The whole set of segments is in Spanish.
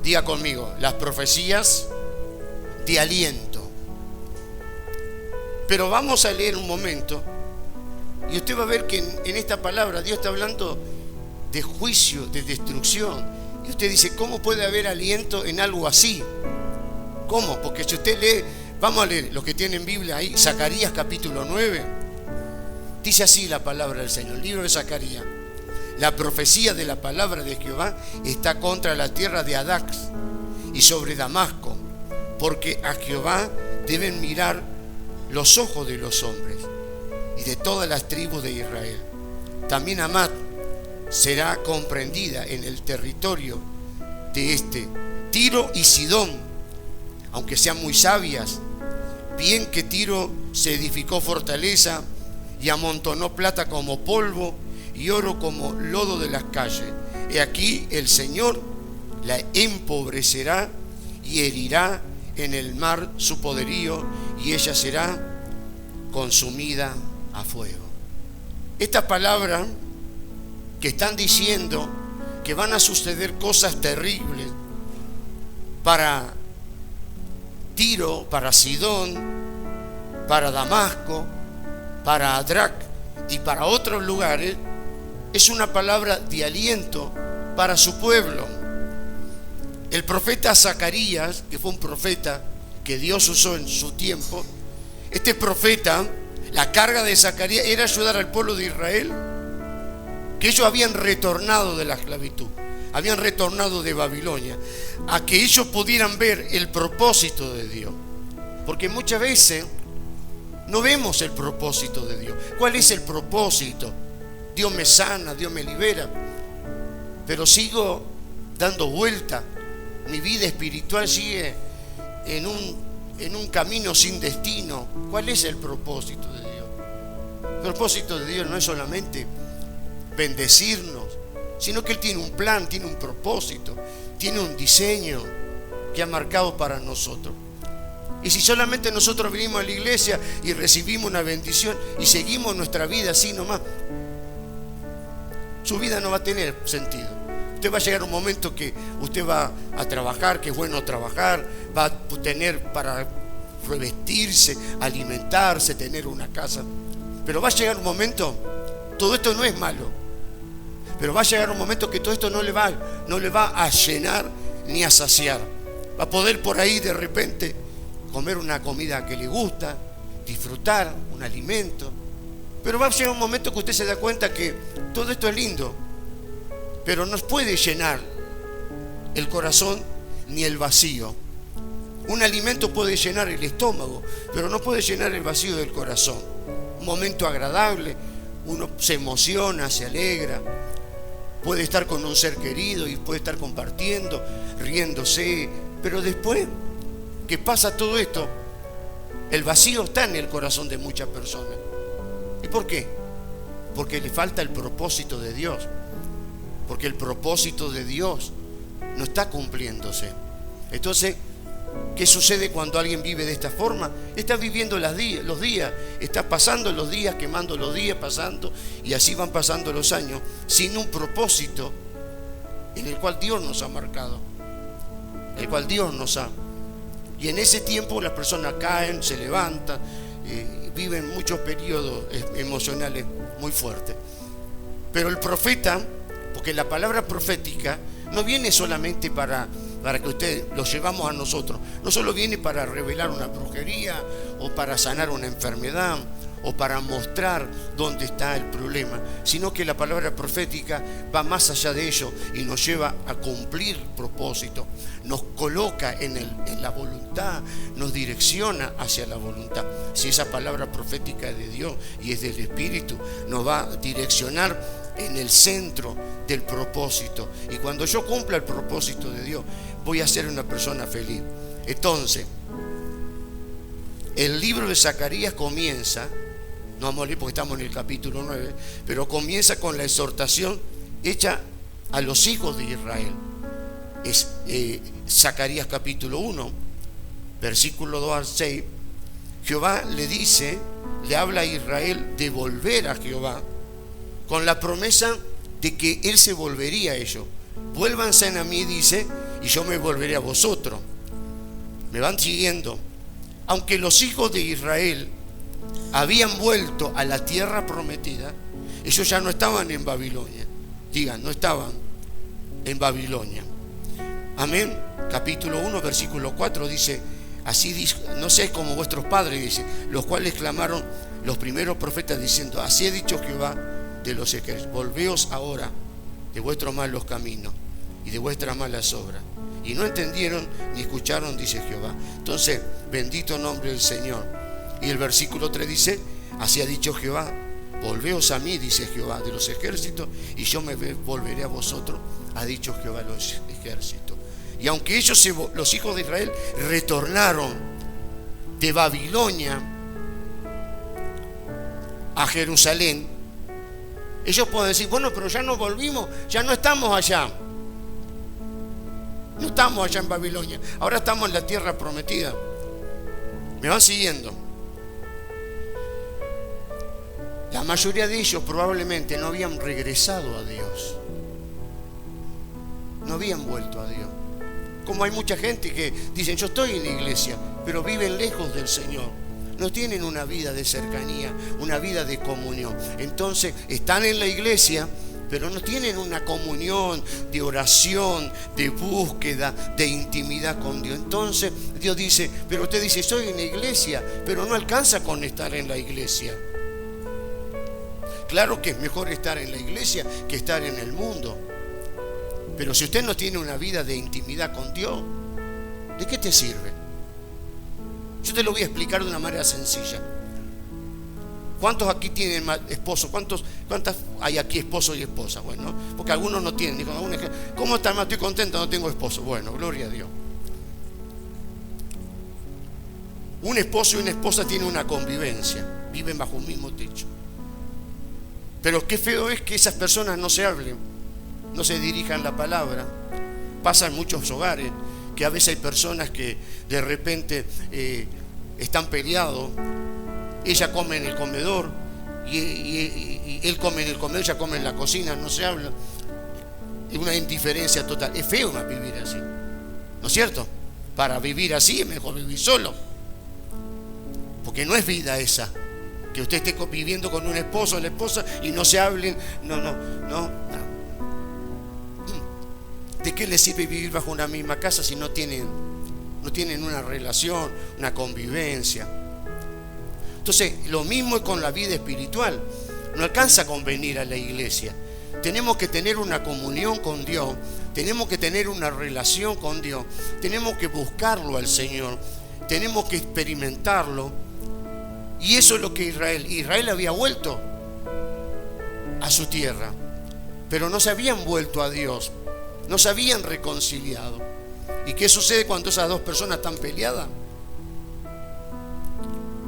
Diga conmigo, las profecías de aliento. Pero vamos a leer un momento y usted va a ver que en esta palabra Dios está hablando de juicio, de destrucción. Y usted dice, ¿cómo puede haber aliento en algo así? ¿Cómo? Porque si usted lee, vamos a leer, los que tienen Biblia ahí, Zacarías capítulo 9, dice así la palabra del Señor, el libro de Zacarías. La profecía de la palabra de Jehová está contra la tierra de Adax y sobre Damasco, porque a Jehová deben mirar los ojos de los hombres y de todas las tribus de Israel. También Hamat será comprendida en el territorio de Tiro y Sidón, aunque sean muy sabias. Bien que Tiro se edificó fortaleza y amontonó plata como polvo y oro como lodo de las calles. He aquí el Señor la empobrecerá y herirá en el mar su poderío, y ella será consumida a fuego. Esta palabra que están diciendo que van a suceder cosas terribles para Tiro, para Sidón, para Damasco, para Adrac y para otros lugares, es una palabra de aliento para su pueblo. El profeta Zacarías, que fue un profeta que Dios usó en su tiempo, este profeta, la carga de Zacarías era ayudar al pueblo de Israel, que ellos habían retornado de la esclavitud, habían retornado de Babilonia, a que ellos pudieran ver el propósito de Dios. Porque muchas veces no vemos el propósito de Dios. ¿Cuál es el propósito? Dios me sana, Dios me libera, pero sigo dando vuelta. Mi vida espiritual sigue en un camino sin destino. ¿Cuál es el propósito de Dios? El propósito de Dios no es solamente bendecirnos, sino que Él tiene un plan, tiene un propósito, tiene un diseño que ha marcado para nosotros. Y si solamente nosotros venimos a la iglesia y recibimos una bendición y seguimos nuestra vida así nomás, su vida no va a tener sentido. Usted va a llegar un momento que usted va a trabajar, que es bueno trabajar, va a tener para revestirse, alimentarse, tener una casa. Pero va a llegar un momento, todo esto no es malo, pero va a llegar un momento que todo esto no le va a llenar ni a saciar. Va a poder por ahí de repente comer una comida que le gusta, disfrutar un alimento, pero va a llegar un momento que usted se da cuenta que todo esto es lindo, pero no puede llenar el corazón ni el vacío. Un alimento puede llenar el estómago, pero no puede llenar el vacío del corazón. Un momento agradable, uno se emociona, se alegra, puede estar con un ser querido y puede estar compartiendo, riéndose, pero después que pasa todo esto, el vacío está en el corazón de muchas personas. ¿Y por qué? Porque le falta el propósito de Dios, porque el propósito de Dios no está cumpliéndose. Entonces, ¿qué sucede cuando alguien vive de esta forma? Está viviendo los días, está pasando los días, quemando los días, pasando, y así van pasando los años, sin un propósito en el cual Dios nos ha marcado, el cual Dios nos ha. Y en ese tiempo las personas caen, se levantan, viven muchos periodos emocionales muy fuertes. Pero el profeta, porque la palabra profética no viene solamente para que usted lo llevamos a nosotros, no solo viene para revelar una brujería o para sanar una enfermedad o para mostrar dónde está el problema, sino que la palabra profética va más allá de ello y nos lleva a cumplir propósito, nos coloca en la voluntad, nos direcciona hacia la voluntad. Si esa palabra profética es de Dios y es del Espíritu, nos va a direccionar en el centro del propósito, y cuando yo cumpla el propósito de Dios voy a ser una persona feliz. Entonces, el libro de Zacarías comienza, no vamos a leer porque estamos en el capítulo 9, pero comienza con la exhortación hecha a los hijos de Israel. Es Zacarías capítulo 1, versículo 2 al 6. Jehová le habla a Israel de volver a Jehová, con la promesa de que Él se volvería a ellos. Vuélvanse a mí, dice, y yo me volveré a vosotros. ¿Me van siguiendo? Aunque los hijos de Israel habían vuelto a la tierra prometida, ellos ya no estaban en Babilonia. Digan, no estaban en Babilonia. Amén. Capítulo 1, versículo 4 dice, así dijo, no sé, como vuestros padres, dice, los cuales clamaron los primeros profetas diciendo, así ha dicho Jehová de los ejércitos, volveos ahora de vuestros malos caminos y de vuestras malas obras. Y no entendieron ni escucharon, dice Jehová. Entonces, bendito nombre del Señor. Y el versículo 3 dice, así ha dicho Jehová, volveos a mí, dice Jehová de los ejércitos, y yo me volveré a vosotros, ha dicho Jehová de los ejércitos. Y aunque ellos, los hijos de Israel, retornaron de Babilonia a Jerusalén, ellos pueden decir, bueno, pero ya nos volvimos, ya no estamos allá. No estamos allá en Babilonia, ahora estamos en la tierra prometida. ¿Me van siguiendo? La mayoría de ellos probablemente no habían regresado a Dios, no habían vuelto a Dios. Como hay mucha gente que dicen, yo estoy en la iglesia, pero viven lejos del Señor. No tienen una vida de cercanía, una vida de comunión. Entonces están en la iglesia, pero no tienen una comunión de oración, de búsqueda, de intimidad con Dios. Entonces Dios dice, pero usted dice, estoy en la iglesia, pero no alcanza con estar en la iglesia. Claro que es mejor estar en la iglesia que estar en el mundo. Pero si usted no tiene una vida de intimidad con Dios, ¿de qué te sirve? Yo te lo voy a explicar de una manera sencilla. ¿Cuántos aquí tienen esposos? ¿Cuántas hay aquí esposos y esposas? Bueno, porque algunos no tienen. Digo, ¿cómo está? Estoy contento, no tengo esposo. Bueno, gloria a Dios. Un esposo y una esposa tienen una convivencia, viven bajo un mismo techo. Pero qué feo es que esas personas no se hablen, no se dirijan la palabra. Pasa en muchos hogares que a veces hay personas que de repente están peleados. Ella come en el comedor y él come en el comedor, ella come en la cocina, no se habla. Es una indiferencia total. Es feo vivir así, ¿no es cierto? Para vivir así es mejor vivir solo, porque no es vida esa, que usted esté viviendo con un esposo o la esposa y no se hablen. No. ¿De qué le sirve vivir bajo una misma casa si no tienen una relación, una convivencia? Entonces, lo mismo es con la vida espiritual. No alcanza con venir a la iglesia. Tenemos que tener una comunión con Dios. Tenemos que tener una relación con Dios. Tenemos que buscarlo al Señor. Tenemos que experimentarlo. Y eso es lo que Israel había vuelto a su tierra, pero no se habían vuelto a Dios. No se habían reconciliado. ¿Y qué sucede cuando esas dos personas están peleadas?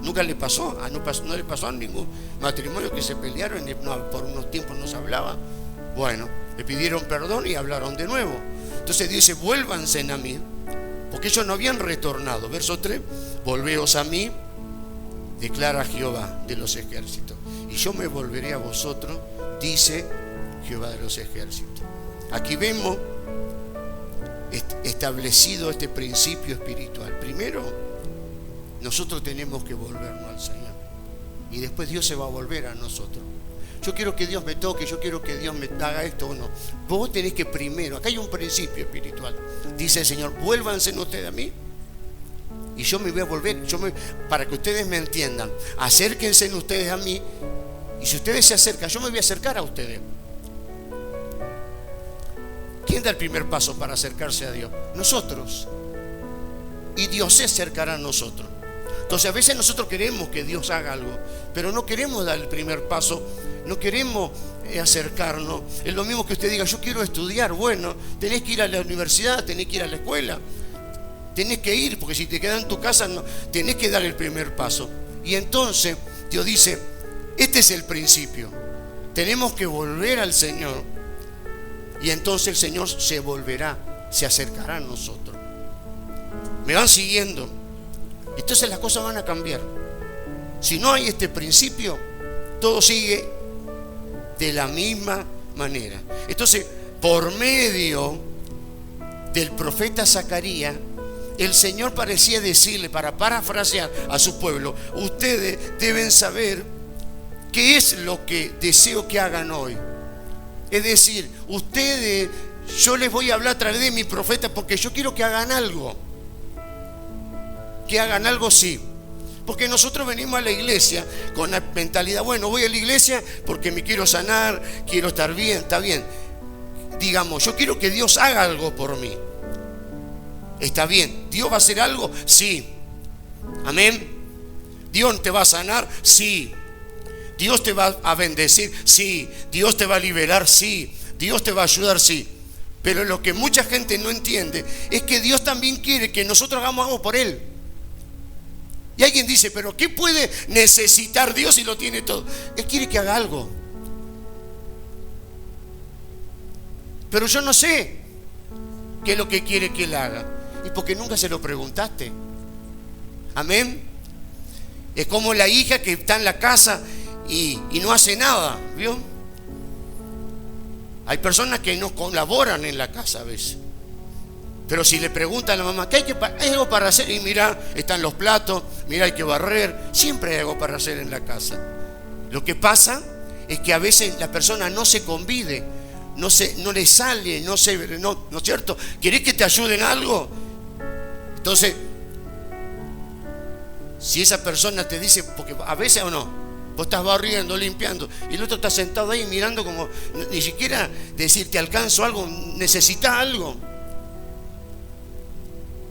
Nunca le pasó, no le pasó a ningún matrimonio que se pelearon y por unos tiempos no se hablaba. Bueno, le pidieron perdón y hablaron de nuevo. Entonces dice, vuélvanse a mí, porque ellos no habían retornado. Verso 3, volveos a mí, declara Jehová de los ejércitos, y yo me volveré a vosotros, dice Jehová de los ejércitos. Aquí vemos establecido este principio espiritual. Primero, nosotros tenemos que volvernos al Señor, y después Dios se va a volver a nosotros. Yo quiero que Dios me toque, yo quiero que Dios me haga esto o no. Vos tenés que primero, acá hay un principio espiritual. Dice el Señor, vuélvanse ustedes a mí y yo me voy a volver. Para que ustedes me entiendan, acérquense ustedes a mí, y si ustedes se acercan, yo me voy a acercar a ustedes. ¿Quién da el primer paso para acercarse a Dios? Nosotros. Y Dios se acercará a nosotros. Entonces a veces nosotros queremos que Dios haga algo, pero no queremos dar el primer paso, no queremos acercarnos. Es lo mismo que usted diga, yo quiero estudiar. Bueno, tenés que ir a la universidad, tenés que ir a la escuela, tenés que ir, porque si te quedas en tu casa no, tenés que dar el primer paso. Y entonces Dios dice, este es el principio, tenemos que volver al Señor, y entonces el Señor se volverá, se acercará a nosotros. ¿Me van siguiendo? Entonces las cosas van a cambiar. Si no hay este principio, todo sigue de la misma manera. Entonces, por medio del profeta Zacarías, el Señor parecía decirle, para parafrasear a su pueblo: ustedes deben saber qué es lo que deseo que hagan hoy. Es decir, ustedes, yo les voy a hablar a través de mi profeta porque yo quiero que hagan algo. Que hagan algo, sí. Porque nosotros venimos a la iglesia con la mentalidad: bueno, voy a la iglesia porque me quiero sanar, quiero estar bien, está bien. Digamos, yo quiero que Dios haga algo por mí. Está bien, ¿Dios va a hacer algo? Sí. Amén. ¿Dios te va a sanar? Sí. ¿Dios te va a bendecir? Sí. ¿Dios te va a liberar? Sí. ¿Dios te va a ayudar? Sí. Pero lo que mucha gente no entiende es que Dios también quiere que nosotros hagamos algo por Él. Y alguien dice: pero ¿qué puede necesitar Dios si lo tiene todo? Él quiere que haga algo. Pero yo no sé qué es lo que quiere que Él haga. Y porque nunca se lo preguntaste. Amén. Es como la hija que está en la casa y no hace nada, ¿vio? Hay personas que no colaboran en la casa a veces. Pero si le preguntan a la mamá: ¿qué hay algo para hacer? Y mira, están los platos, mira, hay que barrer. Siempre hay algo para hacer en la casa. Lo que pasa es que a veces la persona no se convide, no le sale, ¿no es cierto? ¿Querés que te ayuden en algo? Entonces, si esa persona te dice, porque a veces o no, vos estás barriendo, limpiando, y el otro está sentado ahí mirando como, ni siquiera decir te alcanzo algo, necesitas algo.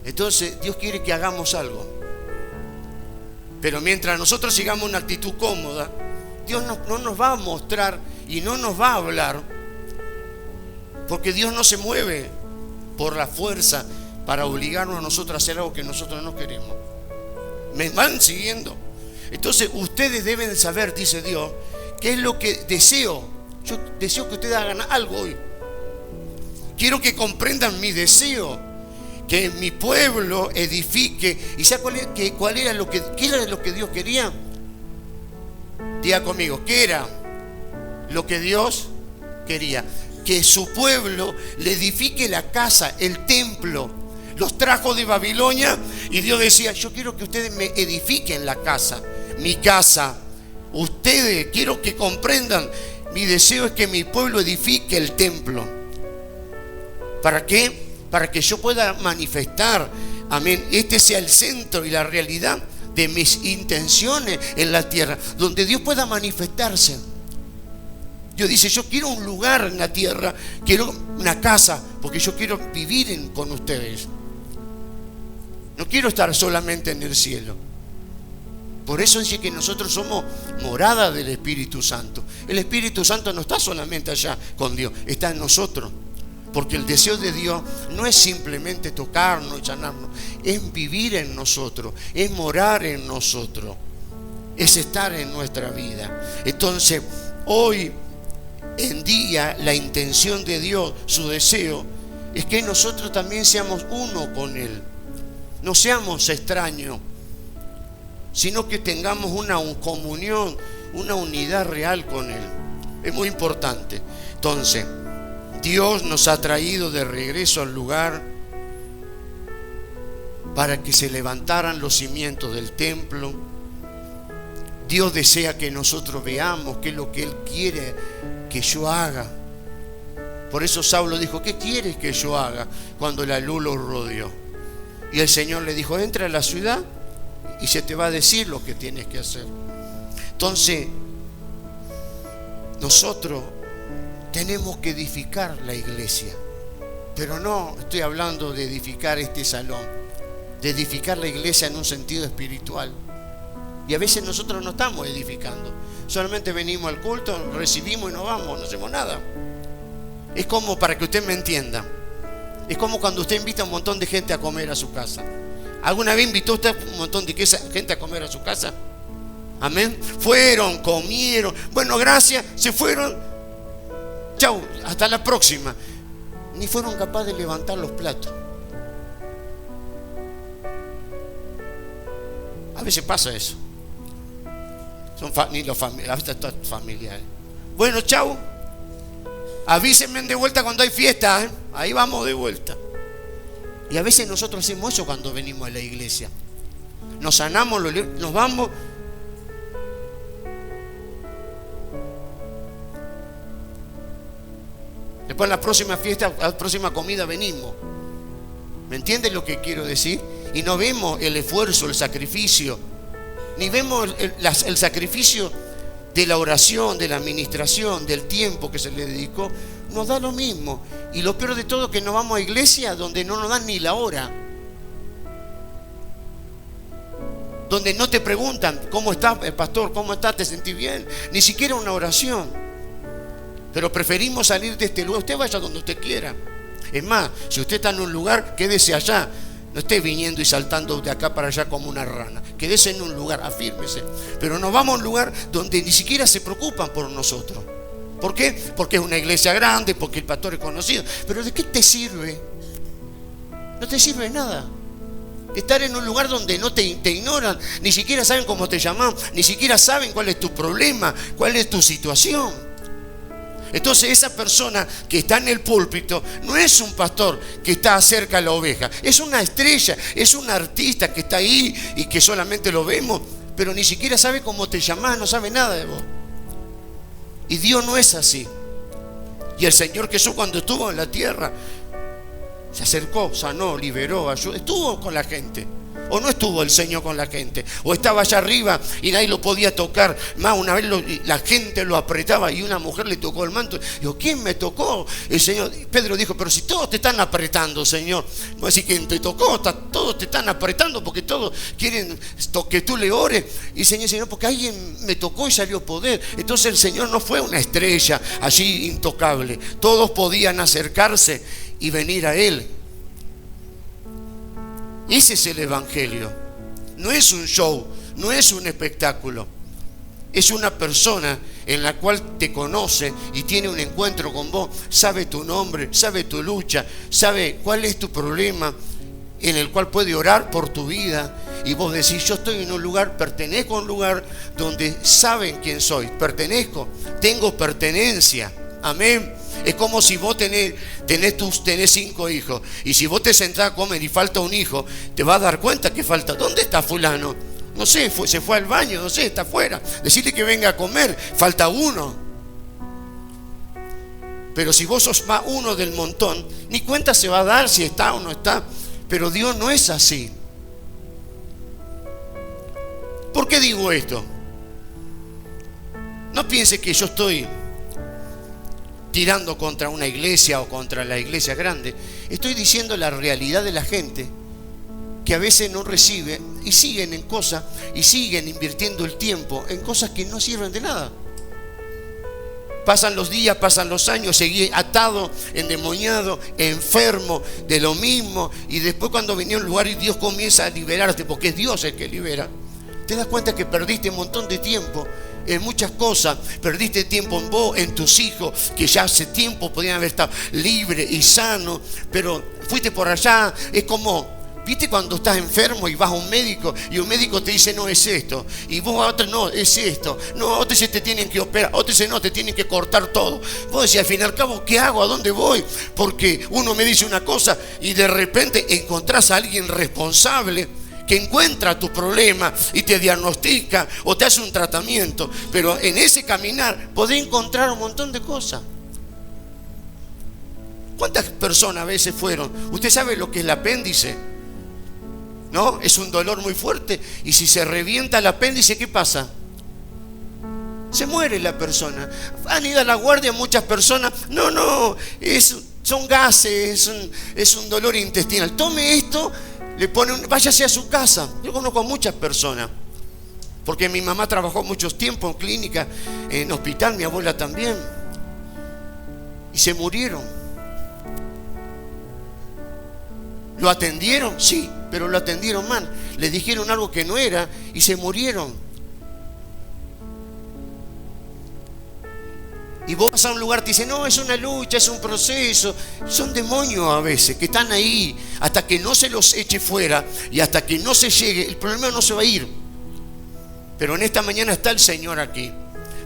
Entonces Dios quiere que hagamos algo. Pero mientras nosotros sigamos una actitud cómoda, Dios no nos va a mostrar y no nos va a hablar. Porque Dios no se mueve por la fuerza para obligarnos a nosotros a hacer algo que nosotros no queremos. ¿Me van siguiendo? Entonces ustedes deben saber, dice Dios, qué es lo que deseo. Yo deseo que ustedes hagan algo hoy. Quiero que comprendan mi deseo, que mi pueblo edifique. ¿Y sabe qué era lo que Dios quería? Diga conmigo, ¿qué era lo que Dios quería? Que su pueblo le edifique la casa, el templo. Los trajo de Babilonia y Dios decía: yo quiero que ustedes me edifiquen la casa, mi casa. Ustedes, quiero que comprendan, mi deseo es que mi pueblo edifique el templo. ¿Para qué? Para que yo pueda manifestar, amén, este sea el centro y la realidad de mis intenciones en la tierra, donde Dios pueda manifestarse. Dios dice: yo quiero un lugar en la tierra, quiero una casa, porque yo quiero vivir con ustedes. No quiero estar solamente en el cielo. Por eso dice que nosotros somos morada del Espíritu Santo. El Espíritu Santo no está solamente allá con Dios, está en nosotros. Porque el deseo de Dios no es simplemente tocarnos y sanarnos, es vivir en nosotros, es morar en nosotros, es estar en nuestra vida. Entonces, hoy en día, la intención de Dios, su deseo, es que nosotros también seamos uno con Él. No seamos extraños, sino que tengamos una comunión, una unidad real con Él. Es muy importante. Entonces, Dios nos ha traído de regreso al lugar para que se levantaran los cimientos del templo. Dios desea que nosotros veamos qué es lo que Él quiere que yo haga. Por eso Saulo dijo: ¿qué quieres que yo haga? Cuando la luz lo rodeó. Y el Señor le dijo: entra a la ciudad y se te va a decir lo que tienes que hacer. Entonces, nosotros tenemos que edificar la iglesia. Pero no estoy hablando de edificar este salón, de edificar la iglesia en un sentido espiritual. Y a veces nosotros no estamos edificando, solamente venimos al culto, recibimos y nos vamos, no hacemos nada. Es como, para que usted me entienda, es como cuando usted invita a un montón de gente a comer a su casa. ¿Alguna vez invitó usted a un montón de gente a comer a su casa? Amén. Fueron, comieron, bueno, gracias, se fueron, chau, hasta la próxima. Ni fueron capaces de levantar los platos. A veces pasa eso. Son ni los familiares. Bueno, chau. Avísenme de vuelta cuando hay fiesta, ¿eh? Ahí vamos de vuelta. Y a veces nosotros hacemos eso cuando venimos a la iglesia. Nos sanamos, nos vamos. Después a la próxima fiesta, a la próxima comida venimos. ¿Me entiendes lo que quiero decir? Y no vemos el esfuerzo, el sacrificio. Ni vemos el sacrificio de la oración, de la administración, del tiempo que se le dedicó. Nos da lo mismo. Y lo peor de todo es que nos vamos a iglesia donde no nos dan ni la hora. Donde no te preguntan, ¿cómo estás, pastor? ¿Cómo estás? ¿Te sentís bien? Ni siquiera una oración. Pero preferimos salir de este lugar. Usted vaya donde usted quiera. Es más, si usted está en un lugar, quédese allá. No esté viniendo y saltando de acá para allá como una rana. Quédese en un lugar, afírmese. Pero nos vamos a un lugar donde ni siquiera se preocupan por nosotros. ¿Por qué? Porque es una iglesia grande, porque el pastor es conocido. Pero ¿de qué te sirve? No te sirve nada. Estar en un lugar donde no te ignoran, ni siquiera saben cómo te llaman, ni siquiera saben cuál es tu problema, cuál es tu situación. Entonces esa persona que está en el púlpito no es un pastor que está cerca de la oveja, es una estrella, es un artista que está ahí y que solamente lo vemos, pero ni siquiera sabe cómo te llamás, no sabe nada de vos. Y Dios no es así. Y el Señor Jesús, cuando estuvo en la tierra, se acercó, sanó, liberó, ayudó, estuvo con la gente. ¿O no estuvo el Señor con la gente? ¿O estaba allá arriba y nadie lo podía tocar? Más una vez la gente lo apretaba y una mujer le tocó el manto. Digo, ¿quién me tocó? El Señor, Pedro dijo, pero si todos te están apretando, Señor. Voy a decir, ¿quién te tocó? Todos te están apretando porque todos quieren que tú le ores. Y el Señor, porque alguien me tocó y salió poder. Entonces el Señor no fue una estrella allí intocable. Todos podían acercarse y venir a Él. Ese es el Evangelio. No es un show, no es un espectáculo. Es una persona en la cual te conoce y tiene un encuentro con vos. Sabe tu nombre, sabe tu lucha, sabe cuál es tu problema, en el cual puede orar por tu vida. Y vos decís, yo estoy en un lugar, pertenezco a un lugar donde saben quién soy. Pertenezco, tengo pertenencia. Amén. Es como si vos tenés 5 hijos. Y si vos te sentás a comer y falta un hijo, te vas a dar cuenta que falta. ¿Dónde está fulano? No sé, se fue al baño, no sé, está afuera. Decirle que venga a comer, falta uno. Pero si vos sos más uno del montón, ni cuenta se va a dar si está o no está. Pero Dios no es así. ¿Por qué digo esto? No piense que yo estoy tirando contra una iglesia o contra la iglesia grande. Estoy diciendo la realidad de la gente que a veces no recibe y siguen en cosas y siguen invirtiendo el tiempo en cosas que no sirven de nada. Pasan los días, pasan los años, seguí atado, endemoniado, enfermo de lo mismo, y después cuando venía a un lugar y Dios comienza a liberarte, porque es Dios el que libera, te das cuenta que perdiste un montón de tiempo en muchas cosas. Perdiste tiempo en vos, en tus hijos, que ya hace tiempo podían haber estado libres y sanos, pero fuiste por allá. Es como, ¿viste cuando estás enfermo y vas a un médico y un médico te dice, no, es esto? Y vos a otro, no, es esto. No, a otro dice, te tienen que operar. A otro dice, no, te tienen que cortar todo. Vos decís, al fin y al cabo, ¿qué hago? ¿A dónde voy? Porque uno me dice una cosa y de repente encontrás a alguien responsable que encuentra tu problema y te diagnostica o te hace un tratamiento. Pero en ese caminar podés encontrar un montón de cosas. ¿Cuántas personas a veces fueron? ¿Usted sabe lo que es el apéndice? ¿No? Es un dolor muy fuerte. Y si se revienta el apéndice, ¿qué pasa? Se muere la persona. Han ido a la guardia muchas personas. No, son gases, es un dolor intestinal. Tome esto. Le pone váyase a su casa. Yo conozco a muchas personas, porque mi mamá trabajó mucho tiempo en clínica, en hospital, mi abuela también, y se murieron. ¿Lo atendieron? Sí, pero lo atendieron mal. Le dijeron algo que no era y se murieron. Y vos vas a un lugar, te dicen, no, es una lucha, es un proceso. Son demonios a veces que están ahí. Hasta que no se los eche fuera y hasta que no se llegue, el problema no se va a ir. Pero en esta mañana está el Señor aquí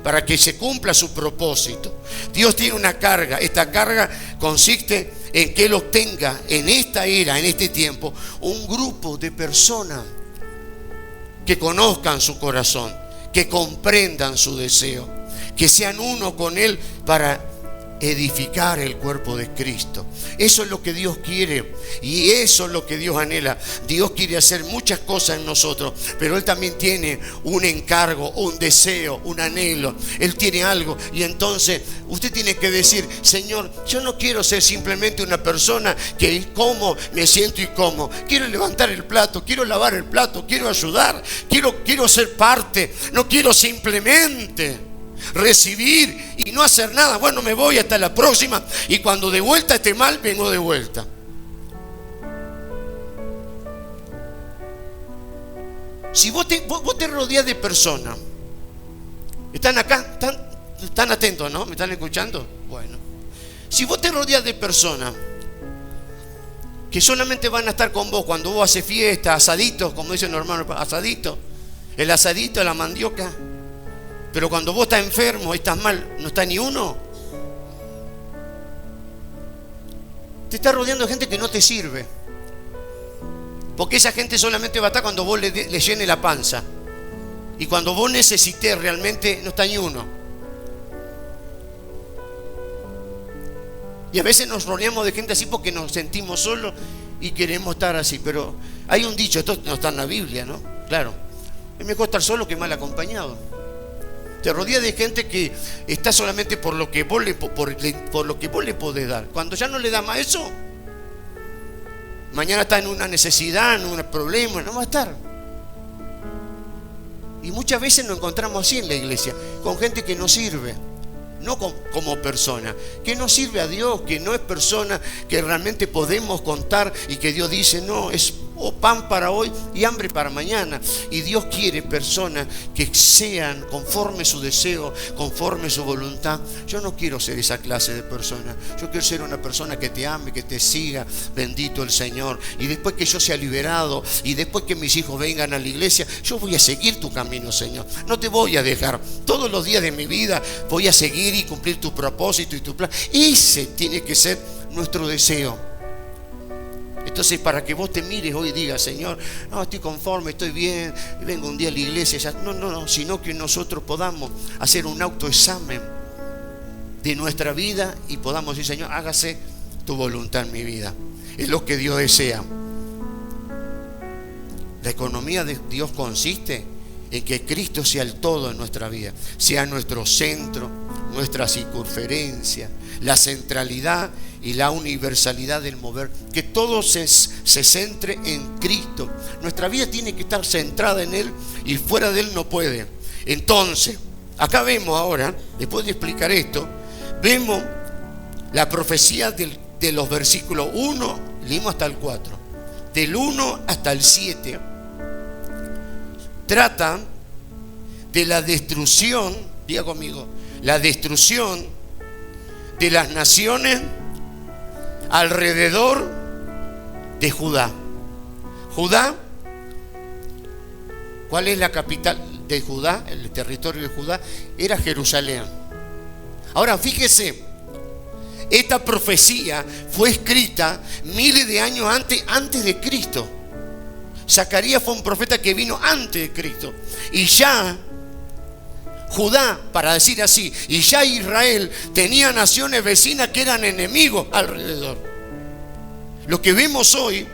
para que se cumpla su propósito. Dios tiene una carga. Esta carga consiste en que Él obtenga en esta era, en este tiempo, un grupo de personas que conozcan su corazón, que comprendan su deseo, que sean uno con Él para edificar el cuerpo de Cristo. Eso es lo que Dios quiere y eso es lo que Dios anhela. Dios quiere hacer muchas cosas en nosotros, pero Él también tiene un encargo, un deseo, un anhelo. Él tiene algo y entonces usted tiene que decir: Señor, yo no quiero ser simplemente una persona que como, me siento y como. Quiero levantar el plato, quiero lavar el plato, quiero ayudar, quiero ser parte. No quiero simplemente recibir y no hacer nada. Bueno, me voy hasta la próxima, y cuando de vuelta esté mal, vengo de vuelta. Si vos te rodeas de personas, ¿están acá? ¿Están atentos, no? ¿Me están escuchando? Bueno, si vos te rodeas de personas que solamente van a estar con vos cuando vos haces fiesta, asaditos, como dicen los hermanos, asadito, el asadito, la mandioca, pero cuando vos estás enfermo, estás mal, no está ni uno. Te estás rodeando de gente que no te sirve, porque esa gente solamente va a estar cuando vos le llene la panza, y cuando vos necesites realmente no está ni uno. Y a veces nos rodeamos de gente así porque nos sentimos solos y queremos estar así. Pero hay un dicho, esto no está en la Biblia, ¿no? Claro, es mejor estar solo que mal acompañado. Te rodeas de gente que está solamente por lo que vos le podés dar. Cuando ya no le da más eso, mañana está en una necesidad, en un problema, no va a estar. Y muchas veces nos encontramos así en la iglesia, con gente que no sirve, no como persona, que no sirve a Dios, que no es persona que realmente podemos contar, y que Dios dice: no, es pan para hoy y hambre para mañana. Y Dios quiere personas que sean conforme su deseo, conforme su voluntad. Yo no quiero ser esa clase de persona. Yo quiero ser una persona que te ame, que te siga, bendito el Señor. Y después que yo sea liberado, y después que mis hijos vengan a la iglesia, yo voy a seguir tu camino, Señor. No te voy a dejar. Todos los días de mi vida voy a seguir y cumplir tu propósito y tu plan. Ese tiene que ser nuestro deseo. Entonces, para que vos te mires hoy y digas: Señor, no, estoy conforme, estoy bien, vengo un día a la iglesia, ya. No, sino que nosotros podamos hacer un autoexamen de nuestra vida y podamos decir: Señor, hágase tu voluntad en mi vida. Es lo que Dios desea. La economía de Dios consiste en que Cristo sea el todo en nuestra vida, sea nuestro centro, nuestra circunferencia, la centralidad y la universalidad del mover, que todo se centre en Cristo. Nuestra vida tiene que estar centrada en Él, y fuera de Él no puede. Entonces, acá vemos ahora, después de explicar esto, vemos la profecía de los versículos 1, leímos hasta el 4, del 1 hasta el 7, trata de la destrucción, diga conmigo, la destrucción de las naciones alrededor de Judá. Judá, ¿cuál es la capital de Judá? El territorio de Judá era Jerusalén. Ahora fíjese, esta profecía fue escrita miles de años antes de Cristo. Zacarías fue un profeta que vino antes de Cristo, y ya Judá, para decir así, y ya Israel tenía naciones vecinas que eran enemigos alrededor. Lo que vemos hoy,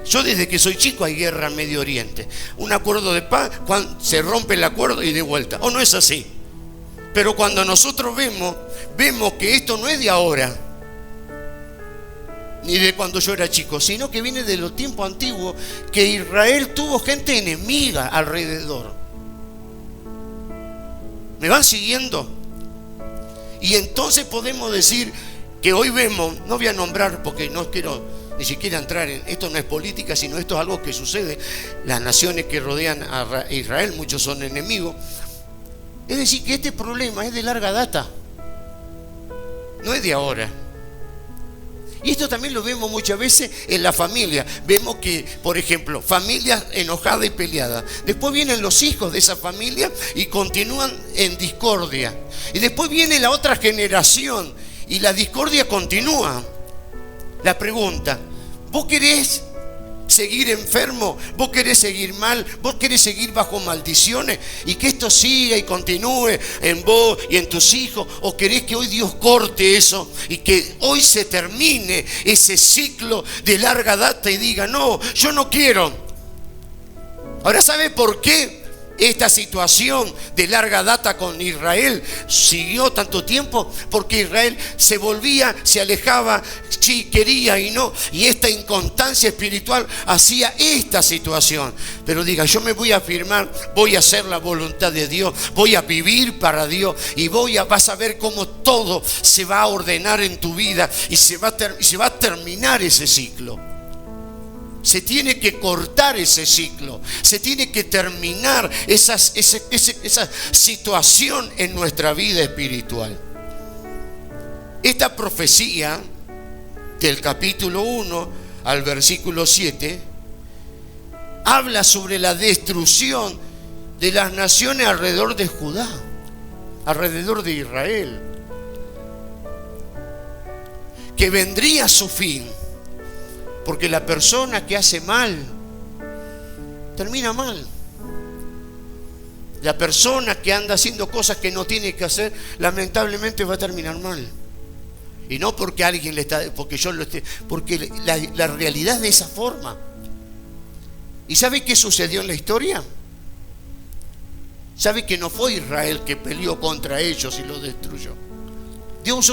yo desde que soy chico hay guerra en Medio Oriente. Un acuerdo de paz, cuando se rompe el acuerdo y de vuelta. ¿O no es así? Pero cuando nosotros vemos que esto no es de ahora, ni de cuando yo era chico, sino que viene de los tiempos antiguos, que Israel tuvo gente enemiga alrededor. ¿Me van siguiendo? Y entonces podemos decir que hoy vemos, no voy a nombrar porque no quiero ni siquiera entrar en esto, no es política, sino esto es algo que sucede. Las naciones que rodean a Israel, muchos son enemigos. Es decir, que este problema es de larga data, no es de ahora. Y esto también lo vemos muchas veces en la familia. Vemos que, por ejemplo, familias enojadas y peleadas. Después vienen los hijos de esa familia y continúan en discordia. Y después viene la otra generación y la discordia continúa. La pregunta, ¿vos querés seguir enfermo? ¿Vos querés seguir mal? ¿Vos querés seguir bajo maldiciones y que esto siga y continúe en vos y en tus hijos? ¿O querés que hoy Dios corte eso y que hoy se termine ese ciclo de larga data y diga, no, yo no quiero? Ahora, ¿sabe por qué esta situación de larga data con Israel siguió tanto tiempo? Porque Israel se volvía, se alejaba, sí quería y no, y esta inconstancia espiritual hacía esta situación. Pero diga, yo me voy a afirmar, voy a hacer la voluntad de Dios, voy a vivir para Dios y vas a ver cómo todo se va a ordenar en tu vida y se va a terminar ese ciclo. Se tiene que cortar ese ciclo, se tiene que terminar esa situación en nuestra vida espiritual. Esta profecía del capítulo 1 al versículo 7 habla sobre la destrucción de las naciones alrededor de Judá, alrededor de Israel, que vendría a su fin. Porque la persona que hace mal, termina mal. La persona que anda haciendo cosas que no tiene que hacer, lamentablemente va a terminar mal. Y no porque alguien le está, porque yo lo esté, porque la realidad es de esa forma. ¿Y sabe qué sucedió en la historia? ¿Sabe que no fue Israel que peleó contra ellos y los destruyó? Dios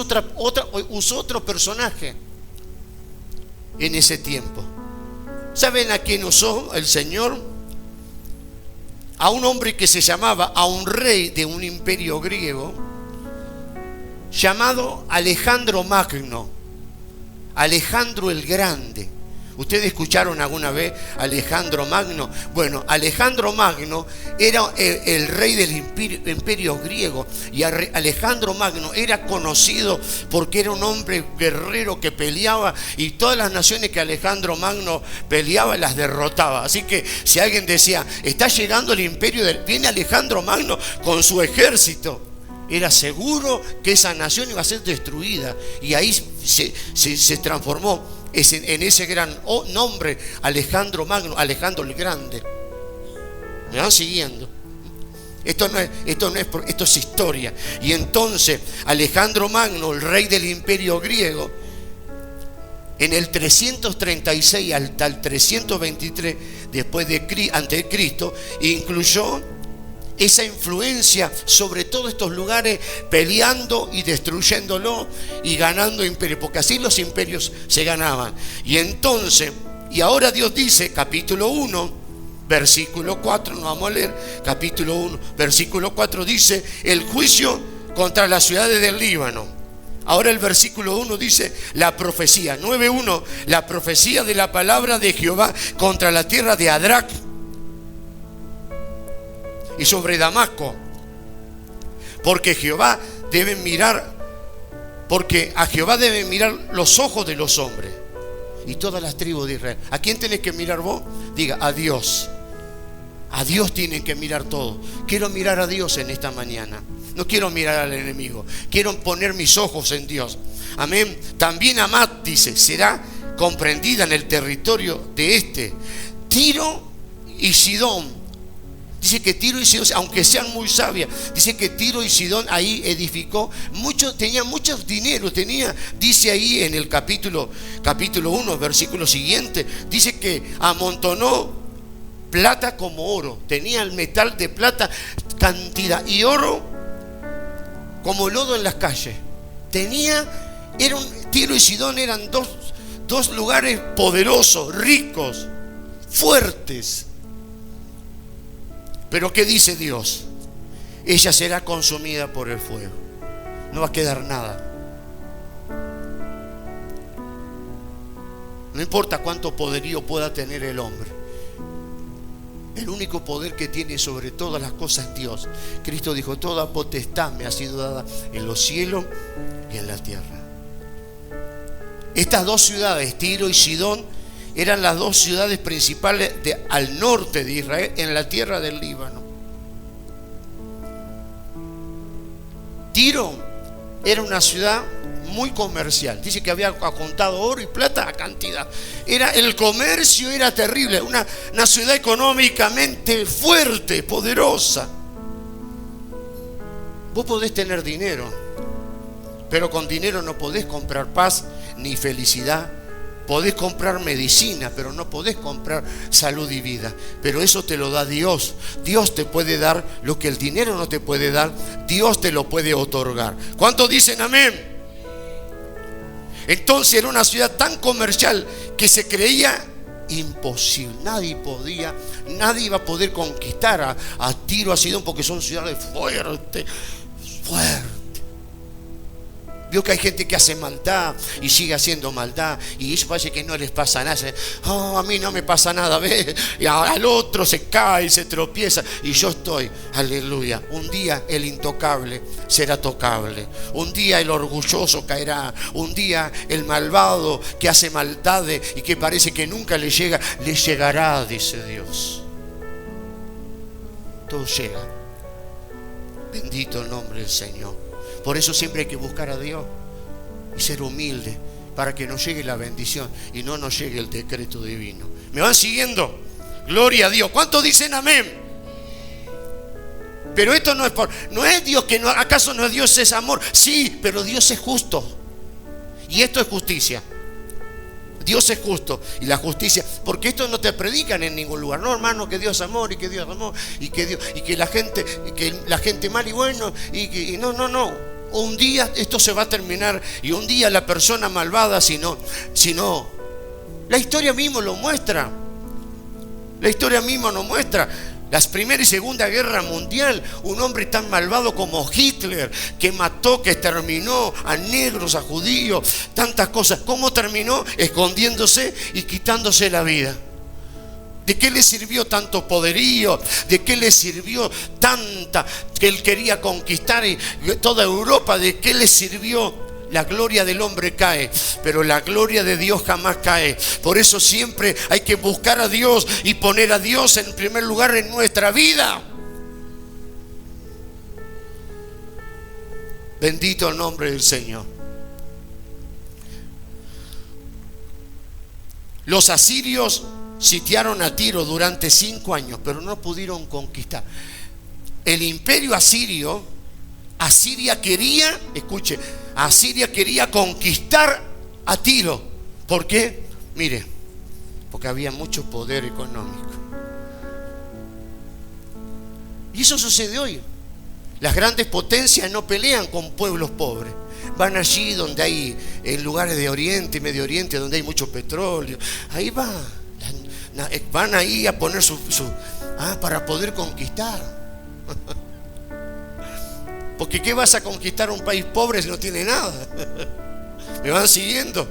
usó otro personaje en ese tiempo. ¿Saben a quién usó el Señor? A un hombre que se llamaba, a un rey de un imperio griego llamado Alejandro Magno, Alejandro el Grande. ¿Ustedes escucharon alguna vez Alejandro Magno? Bueno, Alejandro Magno era el rey del imperio griego, y Alejandro Magno era conocido porque era un hombre guerrero que peleaba, y todas las naciones que Alejandro Magno peleaba las derrotaba. Así que si alguien decía, está llegando el imperio, viene Alejandro Magno con su ejército, era seguro que esa nación iba a ser destruida, y ahí se transformó en ese gran nombre, Alejandro Magno, Alejandro el Grande. ¿Me van siguiendo? Esto es historia. Y entonces Alejandro Magno, el rey del imperio griego, en el 336 hasta el 323 antes de Cristo, incluyó esa influencia sobre todos estos lugares, peleando y destruyéndolo y ganando imperios, porque así los imperios se ganaban. Y entonces, y ahora Dios dice, capítulo 1, versículo 4, no vamos a leer, capítulo 1, versículo 4 dice, el juicio contra las ciudades del Líbano. Ahora el versículo 1 dice, la profecía, 9:1, la profecía de la palabra de Jehová contra la tierra de Adrac y sobre Damasco, porque a Jehová deben mirar los ojos de los hombres y todas las tribus de Israel. ¿A quién tenés que mirar vos? Diga, a Dios. A Dios tienen que mirar todo. Quiero mirar a Dios en esta mañana. No quiero mirar al enemigo. Quiero poner mis ojos en Dios. Amén. También Amat, dice, será comprendida en el territorio de Tiro y Sidón. Dice que Tiro y Sidón, aunque sean muy sabias, dice que Tiro y Sidón ahí edificó mucho, tenía mucho dinero, dice ahí en el capítulo 1, versículo siguiente, dice que amontonó plata como oro, tenía el metal de plata cantidad, y oro como lodo en las calles. Tiro y Sidón eran dos lugares poderosos, ricos, fuertes. Pero ¿qué dice Dios? Ella será consumida por el fuego. No va a quedar nada. No importa cuánto poderío pueda tener el hombre. El único poder que tiene sobre todas las cosas es Dios. Cristo dijo, toda potestad me ha sido dada en los cielos y en la tierra. Estas dos ciudades, Tiro y Sidón, eran las dos ciudades principales al norte de Israel, en la tierra del Líbano. Tiro era una ciudad muy comercial. Dice que había contado oro y plata a cantidad. El comercio era terrible. Una ciudad económicamente fuerte, poderosa. Vos podés tener dinero, pero con dinero no podés comprar paz ni felicidad. Podés comprar medicina, pero no podés comprar salud y vida. Pero eso te lo da Dios. Dios te puede dar lo que el dinero no te puede dar. Dios te lo puede otorgar. ¿Cuántos dicen amén? Entonces era una ciudad tan comercial que se creía imposible. Nadie iba a poder conquistar a Tiro, a Sidón, porque son ciudades fuertes. Vio que hay gente que hace maldad y sigue haciendo maldad, y eso parece que no les pasa nada. A mí no me pasa nada, ¿ves? Y al otro se cae, se tropieza, y yo estoy, aleluya. Un día el intocable será tocable. Un día el orgulloso caerá. Un día el malvado que hace maldades y que parece que nunca le llega, le llegará, dice Dios. Todo llega. Bendito el nombre del Señor. Por eso siempre hay que buscar a Dios y ser humilde para que nos llegue la bendición y no nos llegue el decreto divino. ¿Me van siguiendo? Gloria a Dios. ¿Cuántos dicen amén? Pero esto no es Dios que no, ¿acaso no es Dios es amor? Sí, pero Dios es justo. Y esto es justicia. Dios es justo y la justicia, porque esto no te predican en ningún lugar. No, hermano, que Dios es amor y que Dios es amor y que la gente mal y bueno y no. Un día esto se va a terminar y un día la persona malvada, si no, la historia misma lo muestra. La historia misma nos muestra. La Primera y Segunda Guerra Mundial, un hombre tan malvado como Hitler, que mató, que exterminó a negros, a judíos, tantas cosas. ¿Cómo terminó? Escondiéndose y quitándose la vida. ¿De qué le sirvió tanto poderío? ¿De qué le sirvió tanta que él quería conquistar toda Europa? ¿De qué le sirvió? La gloria del hombre cae, pero la gloria de Dios jamás cae. Por eso siempre hay que buscar a Dios y poner a Dios en primer lugar en nuestra vida. Bendito el nombre del Señor. Los asirios sitiaron a Tiro durante 5 años, pero no pudieron conquistar. El imperio asirio, Asiria quería conquistar a Tiro. ¿Por qué? Mire, porque había mucho poder económico. Y eso sucede hoy. Las grandes potencias no pelean con pueblos pobres. Van allí donde hay, en lugares de Oriente y Medio Oriente, donde hay mucho petróleo. Ahí van ahí a poner para poder conquistar. Porque ¿qué vas a conquistar un país pobre si no tiene nada? ¿Me van siguiendo?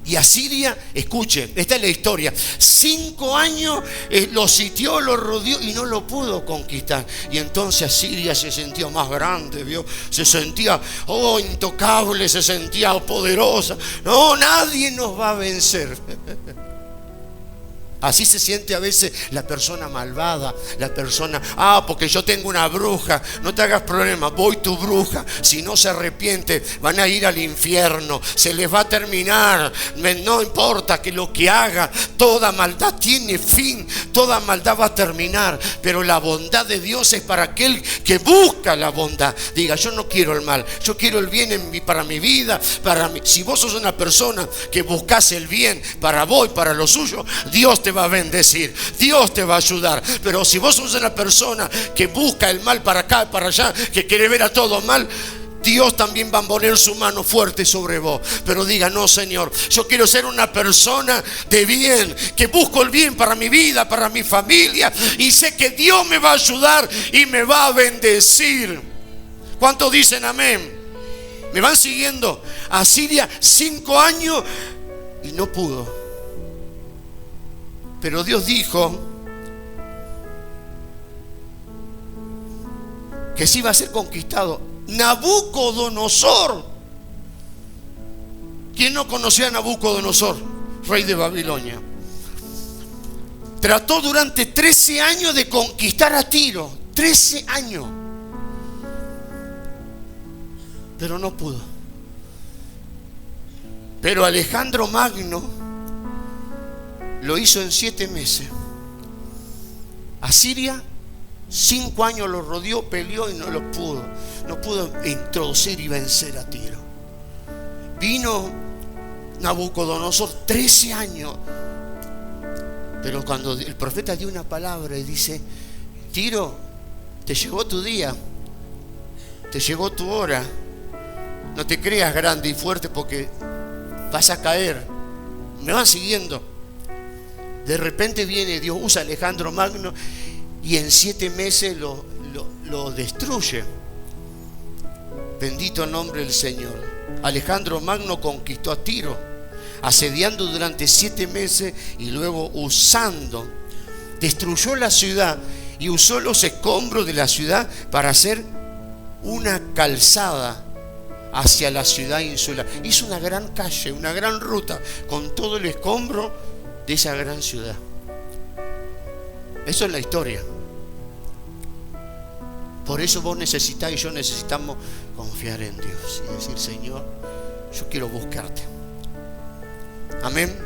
Y Asiria, escuchen, esta es la historia. 5 años lo sitió, lo rodeó y no lo pudo conquistar. Y entonces Asiria se sentía más grande, ¿vio? Se sentía, intocable, se sentía poderosa. No, nadie nos va a vencer. Así se siente a veces la persona malvada, la persona, porque yo tengo una bruja. No te hagas problema, voy tu bruja. Si no se arrepiente, van a ir al infierno, se les va a terminar. No importa que lo que haga, toda maldad tiene fin, toda maldad va a terminar. Pero la bondad de Dios es para aquel que busca la bondad. Diga, yo no quiero el mal, yo quiero el bien para mi vida, para mí. Si vos sos una persona que buscas el bien para vos y para lo suyo, Dios te va a bendecir, Dios te va a ayudar. Pero si vos sos una persona que busca el mal para acá y para allá, que quiere ver a todo mal, Dios también va a poner su mano fuerte sobre vos. Pero diga, no, Señor, yo quiero ser una persona de bien, que busco el bien para mi vida, para mi familia, y sé que Dios me va a ayudar y me va a bendecir. ¿Cuántos dicen amén? ¿Me van siguiendo? Asiria 5 años y no pudo. Pero Dios dijo que sí iba a ser conquistado. Nabucodonosor ¿Quién no conocía a Nabucodonosor, rey de Babilonia? Trató durante 13 años de conquistar a Tiro. 13 años. Pero no pudo. Pero Alejandro Magno lo hizo en 7 meses. Asiria, 5 años lo rodeó, peleó y no lo pudo. No pudo introducir y vencer a Tiro. Vino Nabucodonosor, 13 años. Pero cuando el profeta dio una palabra y dice: Tiro, te llegó tu día, te llegó tu hora. No te creas grande y fuerte porque vas a caer. Me van siguiendo. De repente viene Dios, usa a Alejandro Magno y en 7 meses lo destruye. Bendito el nombre del Señor. Alejandro Magno conquistó a Tiro, asediando durante 7 meses y luego usando, destruyó la ciudad y usó los escombros de la ciudad para hacer una calzada hacia la ciudad insular. Hizo una gran calle, una gran ruta con todo el escombro de esa gran ciudad. Eso es la historia. Por eso vos necesitáis y yo necesitamos confiar en Dios y decir: Señor, yo quiero buscarte. Amén.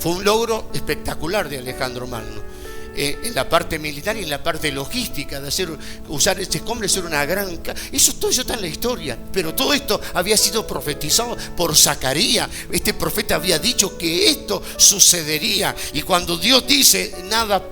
Fue un logro espectacular de Alejandro Magno, en la parte militar y en la parte logística, de usar este escombro, hacer una gran... todo eso está en la historia. Pero todo esto había sido profetizado por Zacarías. Este profeta había dicho que esto sucedería. Y cuando Dios dice,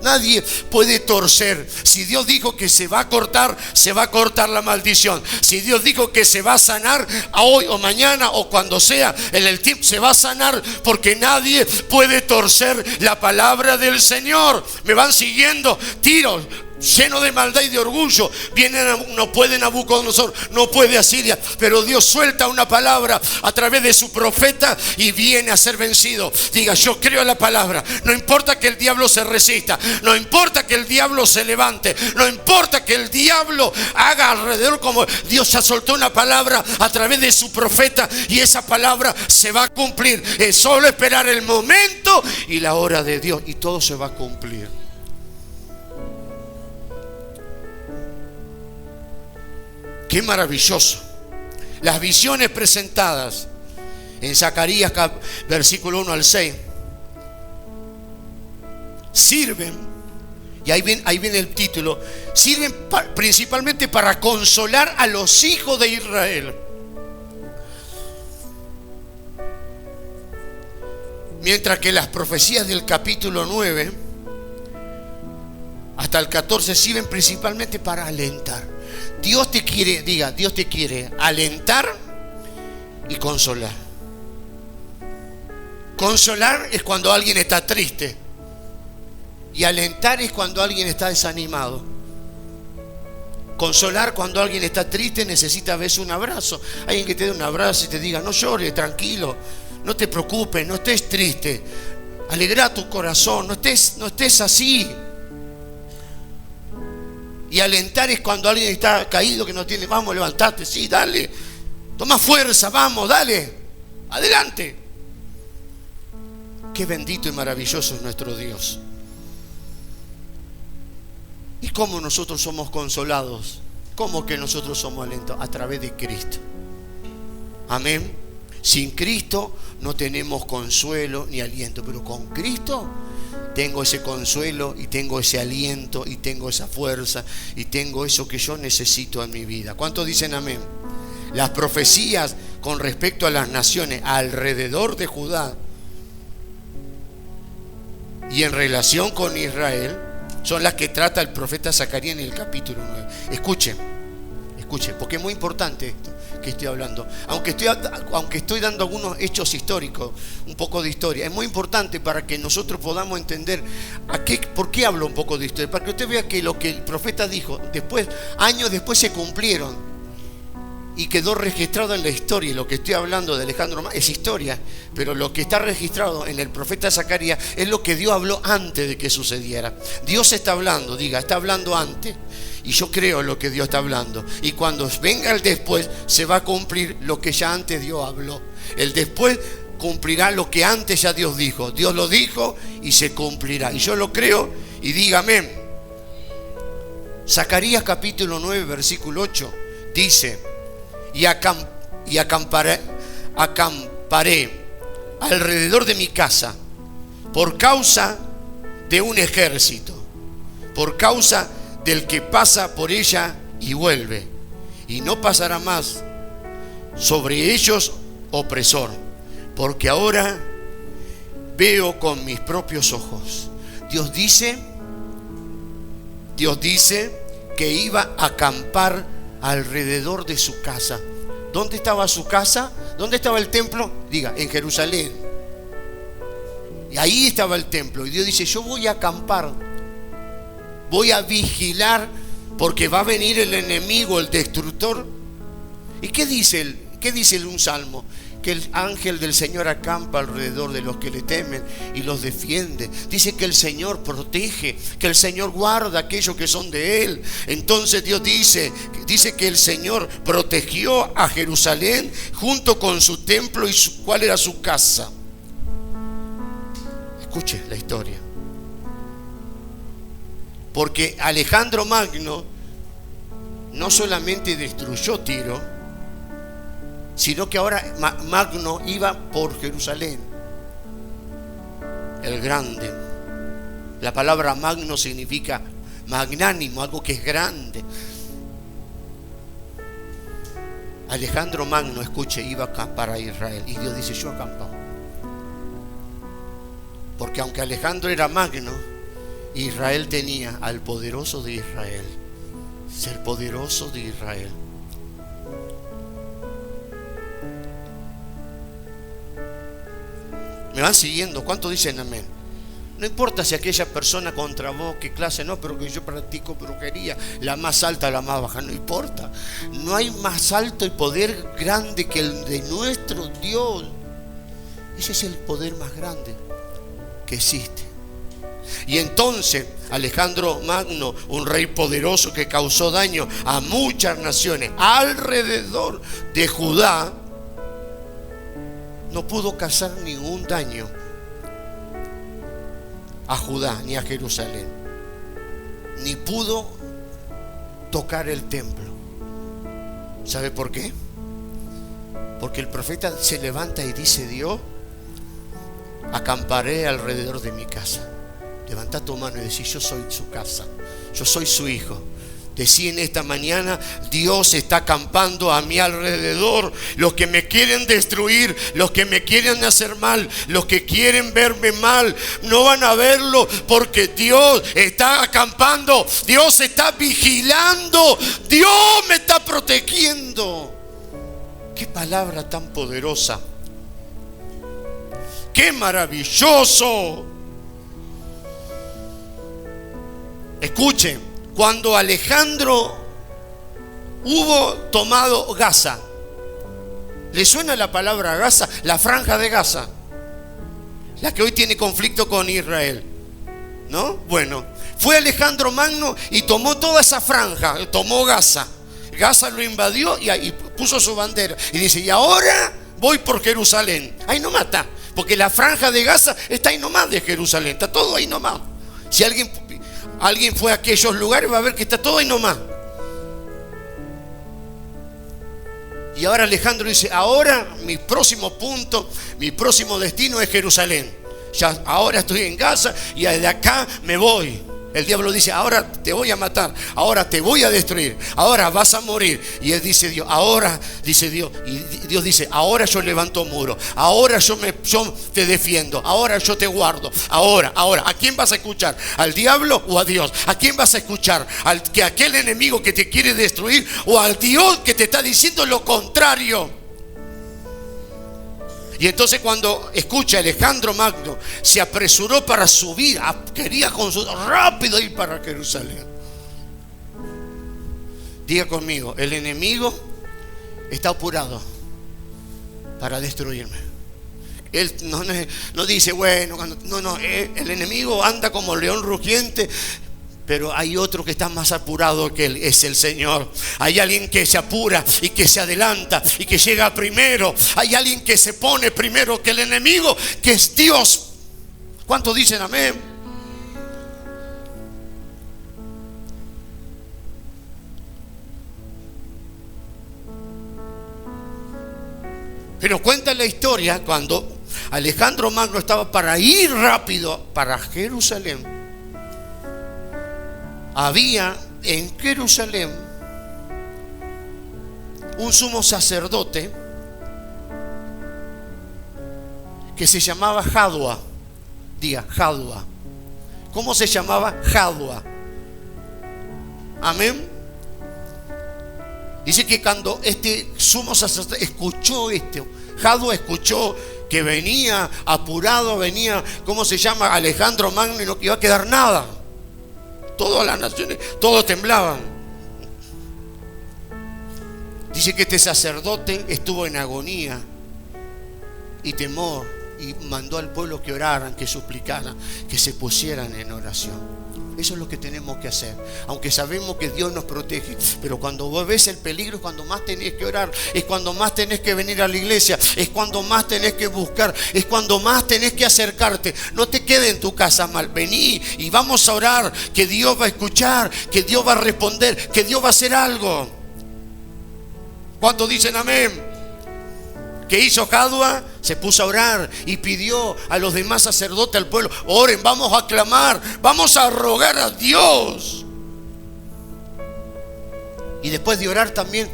nadie puede torcer. Si Dios dijo que se va a cortar la maldición. Si Dios dijo que se va a sanar hoy o mañana o cuando sea en el tiempo, se va a sanar, porque nadie puede torcer la palabra del Señor. Me van siguiendo. Tiro, lleno de maldad y de orgullo, no puede Nabucodonosor, no puede Asiria, pero Dios suelta una palabra a través de su profeta y viene a ser vencido. Diga: yo creo en la palabra. No importa que el diablo se resista, no importa que el diablo se levante, no importa que el diablo haga alrededor, como Dios ya soltó una palabra a través de su profeta y esa palabra se va a cumplir. Es solo esperar el momento y la hora de Dios y todo se va a cumplir. Qué maravilloso. Las visiones presentadas en Zacarías versículo 1 al 6 sirven, y ahí viene el título, sirven principalmente para consolar a los hijos de Israel. Mientras que las profecías del capítulo 9 hasta el 14 sirven principalmente para alentar. Dios te quiere, Dios te quiere alentar y consolar. Consolar es cuando alguien está triste, y alentar es cuando alguien está desanimado. Consolar, cuando alguien está triste, necesita a veces un abrazo. Alguien que te dé un abrazo y te diga: no llores, tranquilo, no te preocupes, no estés triste, alegra tu corazón, no estés así. Y alentar es cuando alguien está caído, que no tiene: vamos, levantate, sí, dale, toma fuerza, vamos, dale, adelante. Qué bendito y maravilloso es nuestro Dios. ¿Y cómo nosotros somos consolados? ¿Cómo que nosotros somos alentados? A través de Cristo. Amén. Sin Cristo no tenemos consuelo ni aliento, pero con Cristo tengo ese consuelo y tengo ese aliento y tengo esa fuerza y tengo eso que yo necesito en mi vida. ¿Cuántos dicen amén? Las profecías con respecto a las naciones alrededor de Judá y en relación con Israel son las que trata el profeta Zacarías en el capítulo 9. Escuchen, porque es muy importante esto que estoy hablando. Aunque estoy dando algunos hechos históricos, un poco de historia, es muy importante para que nosotros podamos entender por qué hablo un poco de historia, para que usted vea que lo que el profeta dijo años después se cumplieron. y quedó registrado en la historia. Y lo que estoy hablando de Alejandro Magno es historia, pero lo que está registrado en el profeta Zacarías es lo que Dios habló antes de que sucediera. Dios está hablando, está hablando antes, y yo creo lo que Dios está hablando, y cuando venga el después se va a cumplir lo que ya antes Dios habló. El después cumplirá lo que antes ya Dios dijo. Dios lo dijo y se cumplirá, y yo lo creo, y dígame. Zacarías capítulo 9 versículo 8 dice: y acamparé alrededor de mi casa por causa de un ejército, por causa del que pasa por ella y vuelve, y no pasará más sobre ellos opresor, porque ahora veo con mis propios ojos. Dios dice que iba a acampar alrededor de su casa. ¿Dónde estaba su casa? ¿Dónde estaba el templo? Diga, en Jerusalén. Y ahí estaba el templo. Y Dios dice: yo voy a acampar, voy a vigilar, porque va a venir el enemigo, el destructor. ¿Y qué dice un salmo? Que el ángel del Señor acampa alrededor de los que le temen y los defiende. Dice que el Señor protege, que el Señor guarda a aquellos que son de Él. Entonces Dios dice que el Señor protegió a Jerusalén junto con su templo y cuál era su casa. Escuche la historia. Porque Alejandro Magno no solamente destruyó Tiro, sino que ahora Magno iba por Jerusalén, el grande. La palabra magno significa magnánimo, algo que es grande. Alejandro Magno, escuche, iba a acampar a Israel, y Dios dice: yo acampo. Porque aunque Alejandro era magno, Israel tenía al poderoso de Israel, ser poderoso de Israel. ¿Me van siguiendo? ¿Cuántos dicen amén? No importa si aquella persona contra vos, qué clase, no, pero que yo practico brujería, la más alta, la más baja, no importa. No hay más alto y poder grande que el de nuestro Dios. Ese es el poder más grande que existe. Y entonces Alejandro Magno, un rey poderoso que causó daño a muchas naciones alrededor de Judá, no pudo causar ningún daño a Judá ni a Jerusalén, ni pudo tocar el templo. ¿Sabe por qué? Porque el profeta se levanta y dice: Dios, acamparé alrededor de mi casa. Levanta tu mano y decí: yo soy su casa, yo soy su hijo. Decí en esta mañana: Dios está acampando a mi alrededor. Los que me quieren destruir, los que me quieren hacer mal, los que quieren verme mal, no van a verlo, porque Dios está acampando, Dios está vigilando, Dios me está protegiendo. Qué palabra tan poderosa, qué maravilloso. Escuchen. Cuando Alejandro hubo tomado Gaza, ¿le suena la palabra Gaza? La franja de Gaza, la que hoy tiene conflicto con Israel, ¿no? Bueno, fue Alejandro Magno y tomó toda esa franja, tomó Gaza. Gaza lo invadió y puso su bandera y dice: y ahora voy por Jerusalén. Ahí nomás está, porque la franja de Gaza está ahí nomás de Jerusalén, está todo ahí nomás. Si alguien fue a aquellos lugares, va a ver que está todo ahí nomás. Y ahora Alejandro dice: ahora mi próximo punto, mi próximo destino es Jerusalén. Ya ahora estoy en Gaza y de acá me voy. El diablo dice: ahora te voy a matar, ahora te voy a destruir, ahora vas a morir. Y él dice: Dios, ahora, dice Dios, y Dios dice: ahora yo levanto muro, ahora yo te defiendo, ahora yo te guardo. Ahora, ¿a quién vas a escuchar? ¿Al diablo o a Dios? ¿A quién vas a escuchar? ¿A aquel enemigo que te quiere destruir o al Dios que te está diciendo lo contrario? Y entonces cuando escucha Alejandro Magno, se apresuró para subir, quería rápido ir para Jerusalén. Diga conmigo: el enemigo está apurado para destruirme. Él no dice, bueno, el enemigo anda como león rugiente, pero hay otro que está más apurado que él, es el Señor. Hay alguien que se apura y que se adelanta y que llega primero. Hay alguien que se pone primero que el enemigo, que es Dios. ¿Cuántos dicen amén? Pero cuenta la historia cuando Alejandro Magno estaba para ir rápido para Jerusalén. Había en Jerusalén un sumo sacerdote que se llamaba Jadua. Diga, Jadua. ¿Cómo se llamaba? Jadua. Amén. Dice que cuando este sumo sacerdote escuchó esto, Jadua escuchó que venía apurado, venía, ¿cómo se llama? Alejandro Magno, y no iba a quedar nada. Todas las naciones, todos temblaban. Dice que este sacerdote estuvo en agonía y temor, y mandó al pueblo que oraran, que suplicaran, que se pusieran en oración. Eso es lo que tenemos que hacer. Aunque sabemos que Dios nos protege, pero cuando vos ves el peligro es cuando más tenés que orar, es cuando más tenés que venir a la iglesia, es cuando más tenés que buscar, es cuando más tenés que acercarte. No te quedes en tu casa mal, vení y vamos a orar, que Dios va a escuchar, que Dios va a responder, que Dios va a hacer algo. ¿Cuántos dicen amén? ¿Qué hizo Jadua? Se puso a orar y pidió a los demás sacerdotes, al pueblo: oren, vamos a clamar, vamos a rogar a Dios. Y después de orar también,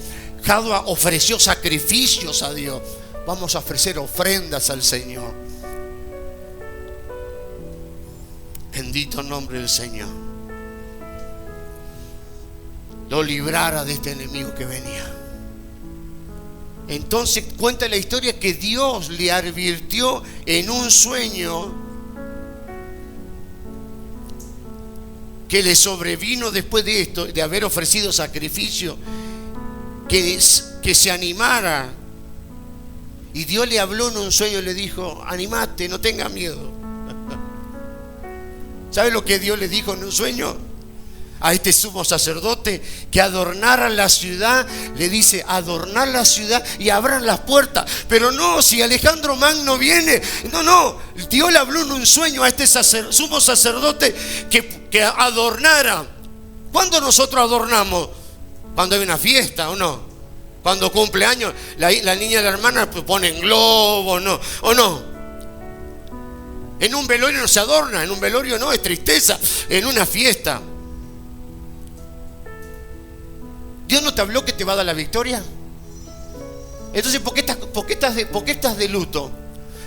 Jadua ofreció sacrificios a Dios. Vamos a ofrecer ofrendas al Señor. Bendito nombre del Señor. Lo librara de este enemigo que venía. Entonces cuenta la historia que Dios le advirtió en un sueño que le sobrevino después de esto, de haber ofrecido sacrificio, que se animara. Y Dios le habló en un sueño y le dijo: animate, no tenga miedo. ¿Sabe lo que Dios le dijo en un sueño a este sumo sacerdote? Que adornara la ciudad. Le dice: adornar la ciudad y abran las puertas. Pero no, si Alejandro Magno viene. No, Dios le habló en un sueño a este sumo sacerdote que adornara. ¿Cuándo nosotros adornamos? Cuando hay una fiesta, ¿o no? Cuando cumple años, la niña y la hermana ponen globos, ¿no? ¿O no? En un velorio no se adorna, en un velorio no, es tristeza. En una fiesta. ¿Dios no te habló que te va a dar la victoria? Entonces, ¿por qué estás de luto?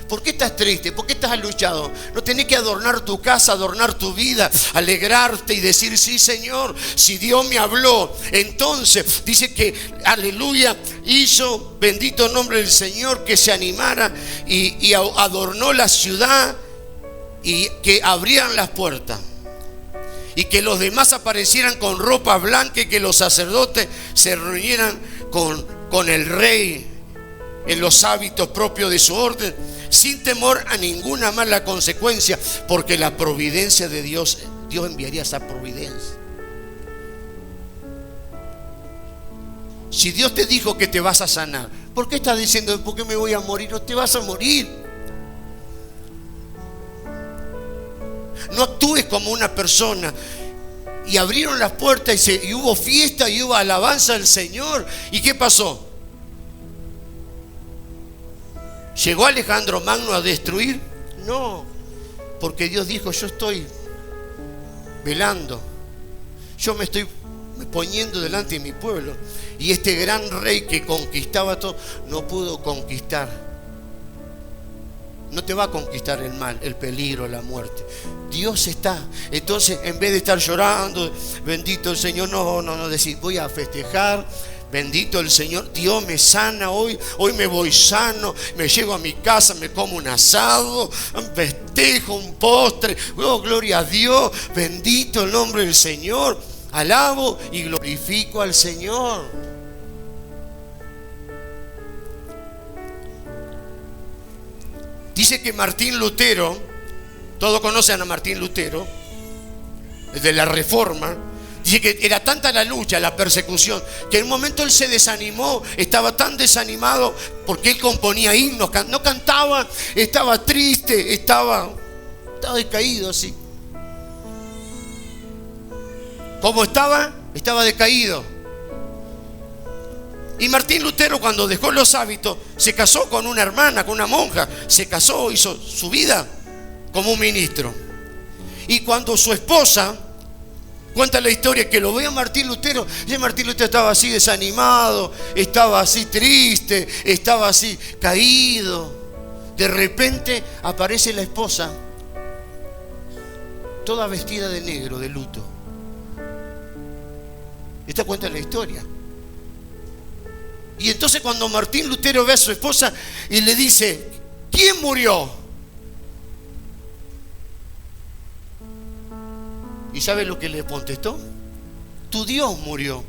¿Por qué estás triste? ¿Por qué estás aluchado? No tenés que adornar tu casa, adornar tu vida, alegrarte y decir: sí, Señor, si Dios me habló. Entonces dice que, aleluya, hizo, bendito nombre del Señor, que se animara y adornó la ciudad y que abrieran las puertas. Y que los demás aparecieran con ropa blanca, y que los sacerdotes se reunieran con el rey en los hábitos propios de su orden, sin temor a ninguna mala consecuencia, porque la providencia de Dios enviaría esa providencia. Si Dios te dijo que te vas a sanar, ¿por qué estás diciendo: ¿por qué me voy a morir? No te vas a morir. No actúes como una persona. Y abrieron las puertas y hubo fiesta y hubo alabanza al Señor. ¿Y qué pasó? ¿Llegó Alejandro Magno a destruir? No, porque Dios dijo: yo estoy velando, yo me estoy poniendo delante de mi pueblo. Y este gran rey que conquistaba todo no pudo conquistar. No te va a conquistar el mal, el peligro, la muerte. Dios está. Entonces, en vez de estar llorando, bendito el Señor, no decir: voy a festejar, bendito el Señor, Dios me sana hoy me voy sano, me llego a mi casa, me como un asado, festejo, un postre, oh, gloria a Dios, bendito el nombre del Señor, alabo y glorifico al Señor. Dice que Martín Lutero, todos conocen a Martín Lutero, de la Reforma. Dice que era tanta la lucha, la persecución, que en un momento él se desanimó, estaba tan desanimado porque él componía himnos, no cantaba, estaba triste, estaba decaído así. ¿Cómo estaba? Estaba decaído. Y Martín Lutero, cuando dejó los hábitos, se casó con una hermana, con una monja, se casó, hizo su vida como un ministro. Y cuando su esposa cuenta la historia que lo ve a Martín Lutero, y Martín Lutero estaba así desanimado, estaba así triste, estaba así caído. De repente aparece la esposa, toda vestida de negro, de luto. Esta cuenta la historia. Y entonces cuando Martín Lutero ve a su esposa y le dice: ¿quién murió? ¿Y sabe lo que le contestó? Tu Dios murió.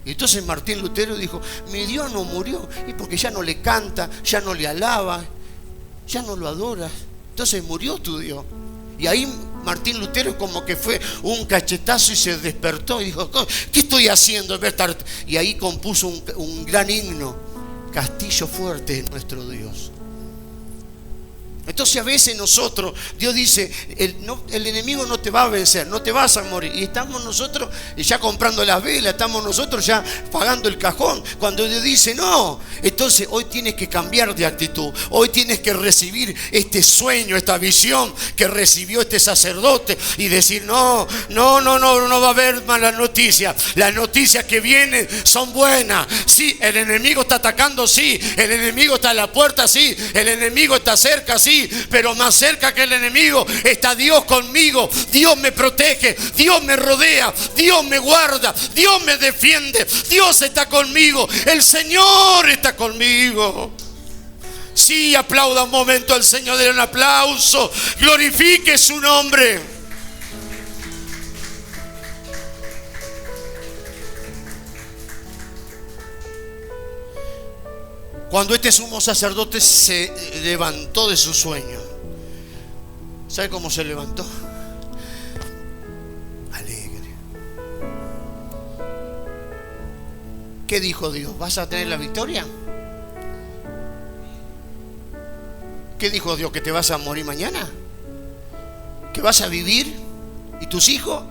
Y entonces Martín Lutero dijo: mi Dios no murió. Y porque ya no le canta, ya no le alaba, ya no lo adora. Entonces murió tu Dios. Y ahí Martín Lutero como que fue un cachetazo y se despertó y dijo: ¿qué estoy haciendo? Y ahí compuso un gran himno: Castillo fuerte es nuestro Dios. Entonces a veces nosotros, Dios dice, el enemigo no te va a vencer, no te vas a morir. Y estamos nosotros ya comprando las velas, estamos nosotros ya pagando el cajón. Cuando Dios dice no, entonces hoy tienes que cambiar de actitud. Hoy tienes que recibir este sueño, esta visión que recibió este sacerdote y decir: no va a haber malas noticias. Las noticias que vienen son buenas. Sí, el enemigo está atacando, sí. El enemigo está a la puerta, sí. El enemigo está cerca, sí. Pero más cerca que el enemigo está Dios conmigo. Dios me protege, Dios me rodea, Dios me guarda, Dios me defiende, Dios está conmigo, el Señor está conmigo. Sí, aplauda un momento al Señor, denle un aplauso, glorifique su nombre. Cuando este sumo sacerdote se levantó de su sueño, ¿sabe cómo se levantó? Alegre. ¿Qué dijo Dios? ¿Vas a tener la victoria? ¿Qué dijo Dios? ¿Que te vas a morir mañana? ¿Que vas a vivir? ¿Y tus hijos?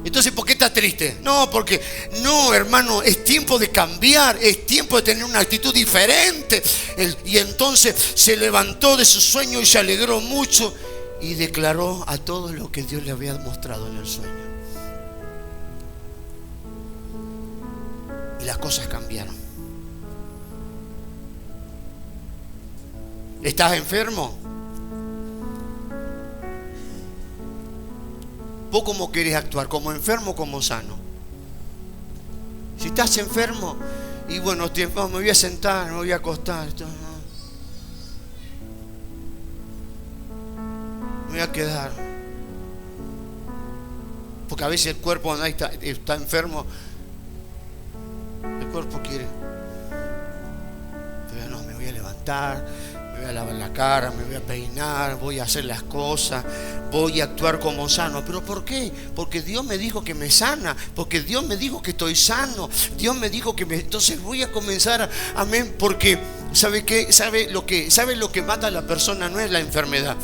Entonces, ¿por qué estás triste? No, porque no, hermano, es tiempo de cambiar, es tiempo de tener una actitud diferente. Y entonces se levantó de su sueño y se alegró mucho y declaró a todos lo que Dios le había mostrado en el sueño. Y las cosas cambiaron. ¿Estás enfermo? ¿Vos cómo querés actuar? ¿Como enfermo o como sano? Si estás enfermo, y bueno, me voy a sentar, me voy a acostar, me voy a quedar. Porque a veces el cuerpo cuando está enfermo, el cuerpo quiere. Pero no, me voy a levantar, me voy a lavar la cara, me voy a peinar, voy a hacer las cosas, voy a actuar como sano. ¿Pero por qué? Porque Dios me dijo que me sana, porque Dios me dijo que estoy sano, Dios me dijo que entonces voy a comenzar, amén, porque ¿sabe qué? ¿Sabe lo que mata a la persona? No es la enfermedad,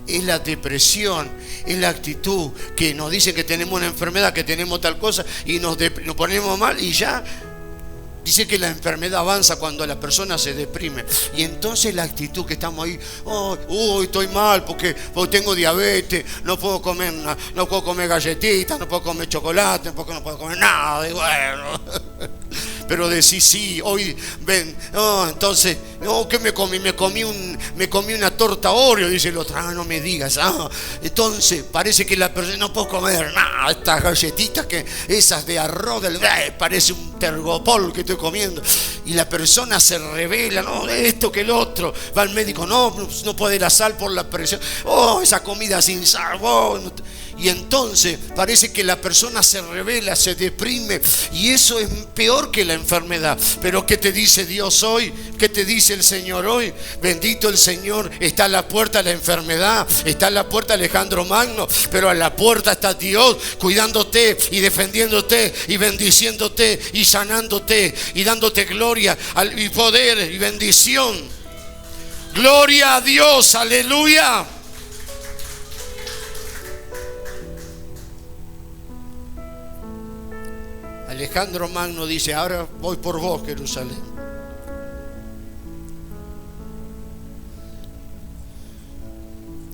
es la depresión, es la actitud que nos dice que tenemos una enfermedad, que tenemos tal cosa y nos ponemos mal y ya. Dice que la enfermedad avanza cuando la persona se deprime. Y entonces la actitud que estamos ahí: estoy mal porque tengo diabetes, no puedo comer galletitas, no puedo comer chocolate, porque no puedo comer nada. Y bueno, pero decís: sí, hoy ven, entonces, ¿qué me comí? Me comí una torta Oreo, dice el otro. No me digas. Entonces parece que la persona: no puedo comer nada, estas galletitas esas de arroz parece un tergopol que estoy comiendo. Y la persona se revela: no, esto que el otro. Va al médico: no puede la sal por la presión. Esa comida sin sal. Y entonces parece que la persona se revela, se deprime, y eso es peor que la enfermedad. Pero ¿qué te dice Dios hoy? ¿Qué te dice dice el Señor hoy. Bendito el Señor. Está a la puerta la enfermedad, está a la puerta Alejandro Magno, pero a la puerta está Dios cuidándote y defendiéndote y bendiciéndote y sanándote y dándote gloria y poder y bendición. Gloria a Dios, aleluya. Alejandro Magno dice: ahora voy por vos, Jerusalén.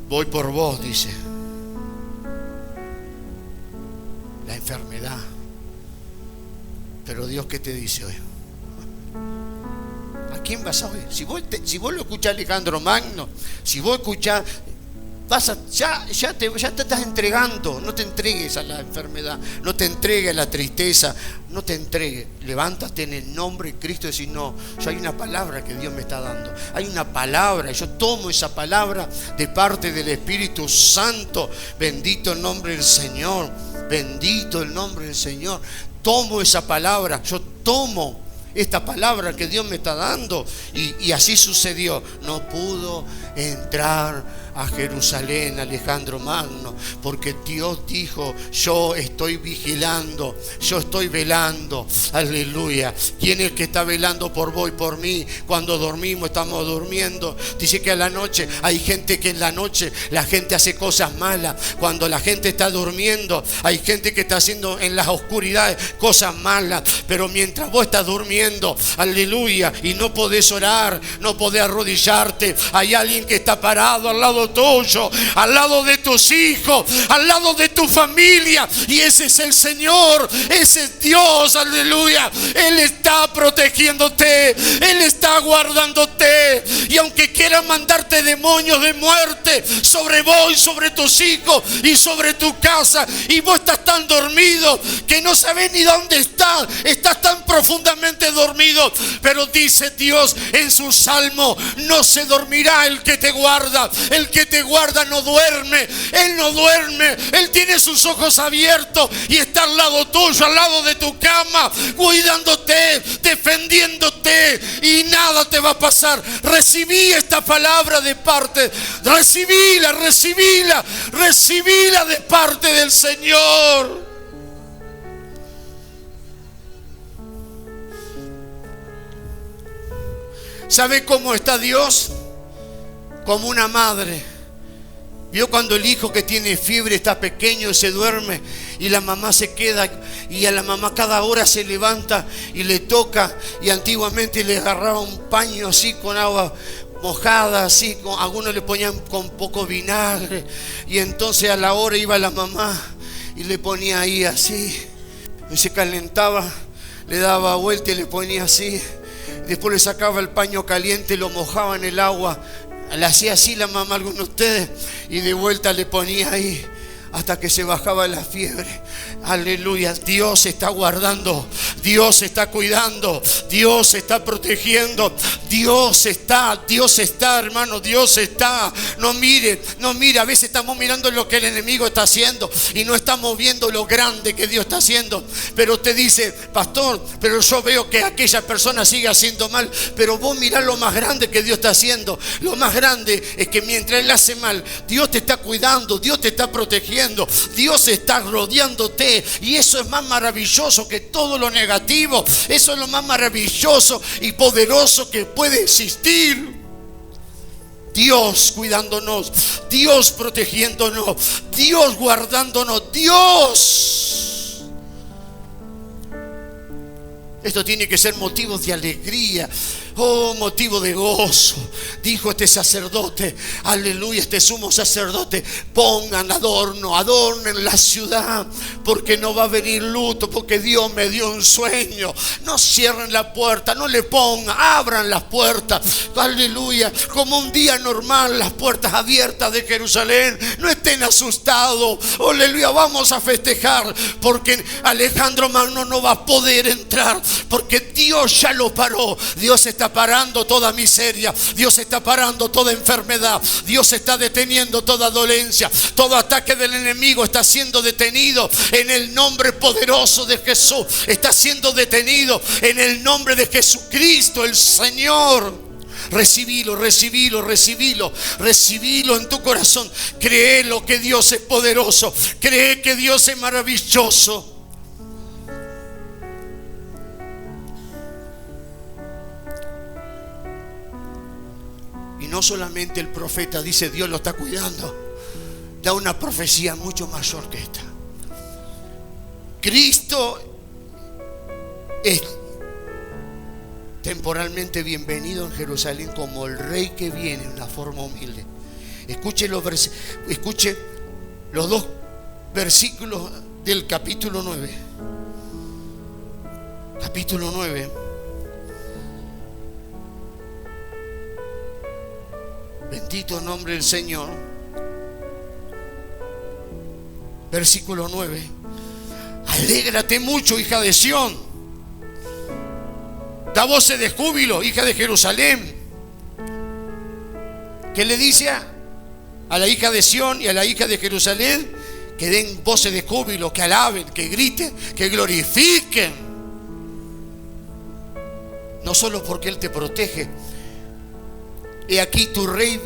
Voy por vos, dice. La enfermedad. Pero Dios, ¿qué te dice hoy? ¿A quién vas a oír? Si vos lo escuchás Alejandro Magno, si vos escuchás, ya te estás entregando. No te entregues a la enfermedad, no te entregues a la tristeza, no te entregues. Levántate en el nombre de Cristo y decís: no, yo hay una palabra que Dios me está dando, hay una palabra, yo tomo esa palabra de parte del Espíritu Santo. Bendito el nombre del Señor, bendito el nombre del Señor. Tomo esa palabra, yo tomo esta palabra que Dios me está dando. Y así sucedió. No pudo entrar a Jerusalén Alejandro Magno, porque Dios dijo: yo estoy vigilando, yo estoy velando. Aleluya. ¿Quién es el que está velando por vos y por mí? Cuando dormimos, estamos durmiendo. Dice que a la noche, hay gente que en la noche la gente hace cosas malas. Cuando la gente está durmiendo, hay gente que está haciendo en las oscuridades cosas malas. Pero mientras vos estás durmiendo, aleluya, y no podés orar, no podés arrodillarte, hay alguien que está parado al lado tuyo, al lado de tus hijos, al lado de tu familia, y ese es el Señor, ese es Dios, aleluya. Él está protegiéndote, Él está guardándote, y aunque quiera mandarte demonios de muerte sobre vos y sobre tus hijos y sobre tu casa, y vos estás tan dormido que no sabés ni dónde estás tan profundamente dormido, pero dice Dios en su salmo: no se dormirá el que te guarda. El que te guarda no duerme, Él no duerme, Él tiene sus ojos abiertos y está al lado tuyo, al lado de tu cama, cuidándote, defendiéndote, y nada te va a pasar. Recibí esta palabra de parte, recibíla de parte del Señor. ¿Sabe cómo está Dios? Como una madre. ¿Vio cuando el hijo que tiene fiebre está pequeño y se duerme, y la mamá se queda, y a la mamá cada hora se levanta y le toca? Y antiguamente le agarraba un paño así con agua mojada, así, algunos le ponían con poco vinagre, y entonces a la hora iba la mamá y le ponía ahí así, y se calentaba, le daba vuelta y le ponía así. Después le sacaba el paño caliente, lo mojaba en el agua. Le hacía así la mamá a algunos de ustedes, y de vuelta le ponía ahí hasta que se bajaba la fiebre. Aleluya. Dios está guardando, Dios está cuidando, Dios está protegiendo, Dios está, hermano, Dios está. No mire, a veces estamos mirando lo que el enemigo está haciendo y no estamos viendo lo grande que Dios está haciendo. Pero usted dice: pastor, pero yo veo que aquella persona sigue haciendo mal. Pero vos mirá lo más grande que Dios está haciendo. Lo más grande es que mientras Él hace mal, Dios te está cuidando, Dios te está protegiendo, Dios está rodeándote. Y eso es más maravilloso que todo lo negativo. Eso es lo más maravilloso y poderoso que puede existir. Dios cuidándonos, Dios protegiéndonos, Dios guardándonos, Dios. Esto tiene que ser motivo de alegría. Oh, motivo de gozo. Dijo este sacerdote, aleluya, este sumo sacerdote: pongan adornen la ciudad, porque no va a venir luto, porque Dios me dio un sueño. No cierren la puerta, no le pongan, abran las puertas, aleluya, como un día normal, las puertas abiertas de Jerusalén. No estén asustados, aleluya, vamos a festejar, porque Alejandro Magno no va a poder entrar, porque Dios ya lo paró. Dios está parando toda miseria, Dios está parando toda enfermedad, Dios está deteniendo toda dolencia, todo ataque del enemigo está siendo detenido en el nombre poderoso de Jesús. Está siendo detenido en el nombre de Jesucristo el Señor. Recibilo, recibilo, recibilo, recibilo en tu corazón. Créelo que Dios es poderoso. Cree que Dios es maravilloso. Y no solamente el profeta dice Dios lo está cuidando, da una profecía mucho mayor que esta. Cristo es temporalmente bienvenido en Jerusalén como el rey que viene en una forma humilde. Escuche los dos versículos del capítulo 9. Capítulo 9. Bendito nombre del Señor. Versículo 9. Alégrate mucho, hija de Sión. Da voces de júbilo, hija de Jerusalén. ¿Qué le dice a la hija de Sión y a la hija de Jerusalén? Que den voces de júbilo, que alaben, que griten, que glorifiquen. No solo porque Él te protege. He aquí tu rey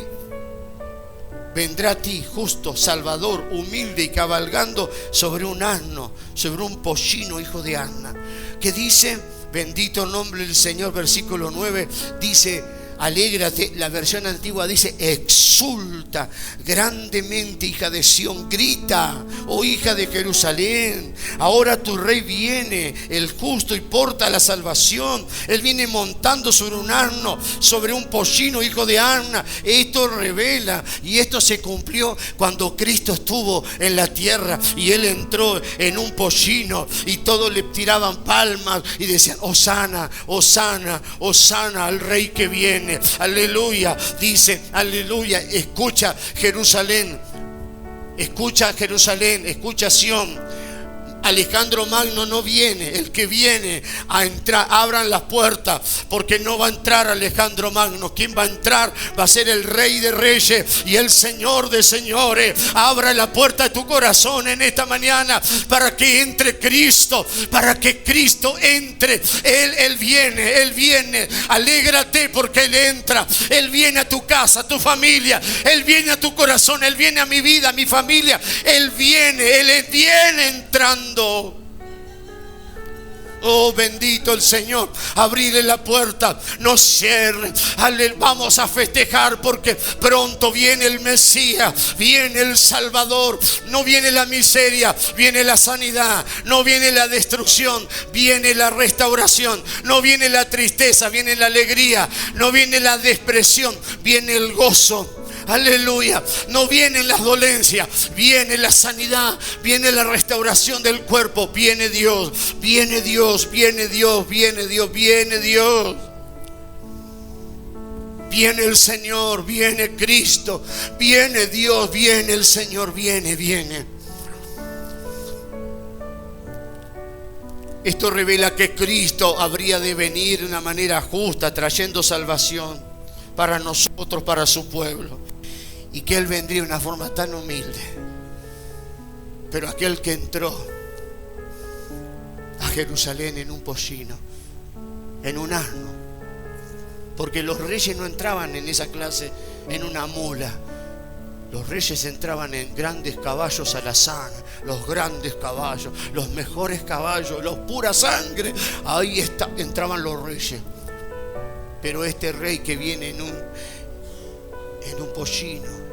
vendrá a ti, justo, salvador, humilde y cabalgando sobre un asno, sobre un pollino, hijo de asna. Que dice, bendito nombre del Señor, versículo 9, dice, alégrate. La versión antigua dice, exulta grandemente, hija de Sión, grita, oh hija de Jerusalén, ahora tu rey viene, el justo, y porta la salvación. Él viene montando sobre un asno, sobre un pollino, hijo de asna. Esto revela, y esto se cumplió cuando Cristo estuvo en la tierra y Él entró en un pollino y todos le tiraban palmas y decían, Hosana, Hosana, Hosana al rey que viene. Aleluya, dice, aleluya. Escucha Jerusalén, escucha Jerusalén, escucha Sión. Alejandro Magno no viene, el que viene a entrar, abran las puertas, porque no va a entrar Alejandro Magno. Quien va a entrar va a ser el Rey de Reyes y el Señor de Señores. Abra la puerta de tu corazón en esta mañana para que entre Cristo, para que Cristo entre. Él viene, alégrate porque Él entra. Él viene a tu casa, a tu familia, Él viene a tu corazón, Él viene a mi vida, a mi familia. Él viene entrando. Oh, bendito el Señor. Abrirle la puerta, no cierre. Vamos a festejar porque pronto viene el Mesías, viene el Salvador. No viene la miseria, viene la sanidad. No viene la destrucción, viene la restauración. No viene la tristeza, viene la alegría. No viene la depresión, viene el gozo. Aleluya. No vienen las dolencias, viene la sanidad, viene la restauración del cuerpo. Viene Dios, viene Dios, viene Dios, viene Dios, viene Dios. Viene el Señor, viene Cristo, viene Dios, viene el Señor, viene. Esto revela que Cristo habría de venir de una manera justa, trayendo salvación para nosotros, para su pueblo. Y que Él vendría de una forma tan humilde. Pero aquel que entró a Jerusalén en un pollino, en un asno, porque los reyes no entraban en esa clase en una mula. Los reyes entraban en grandes caballos alazán, los grandes caballos, los mejores caballos, los pura sangre. Ahí entraban los reyes. Pero este rey que viene en un pollino,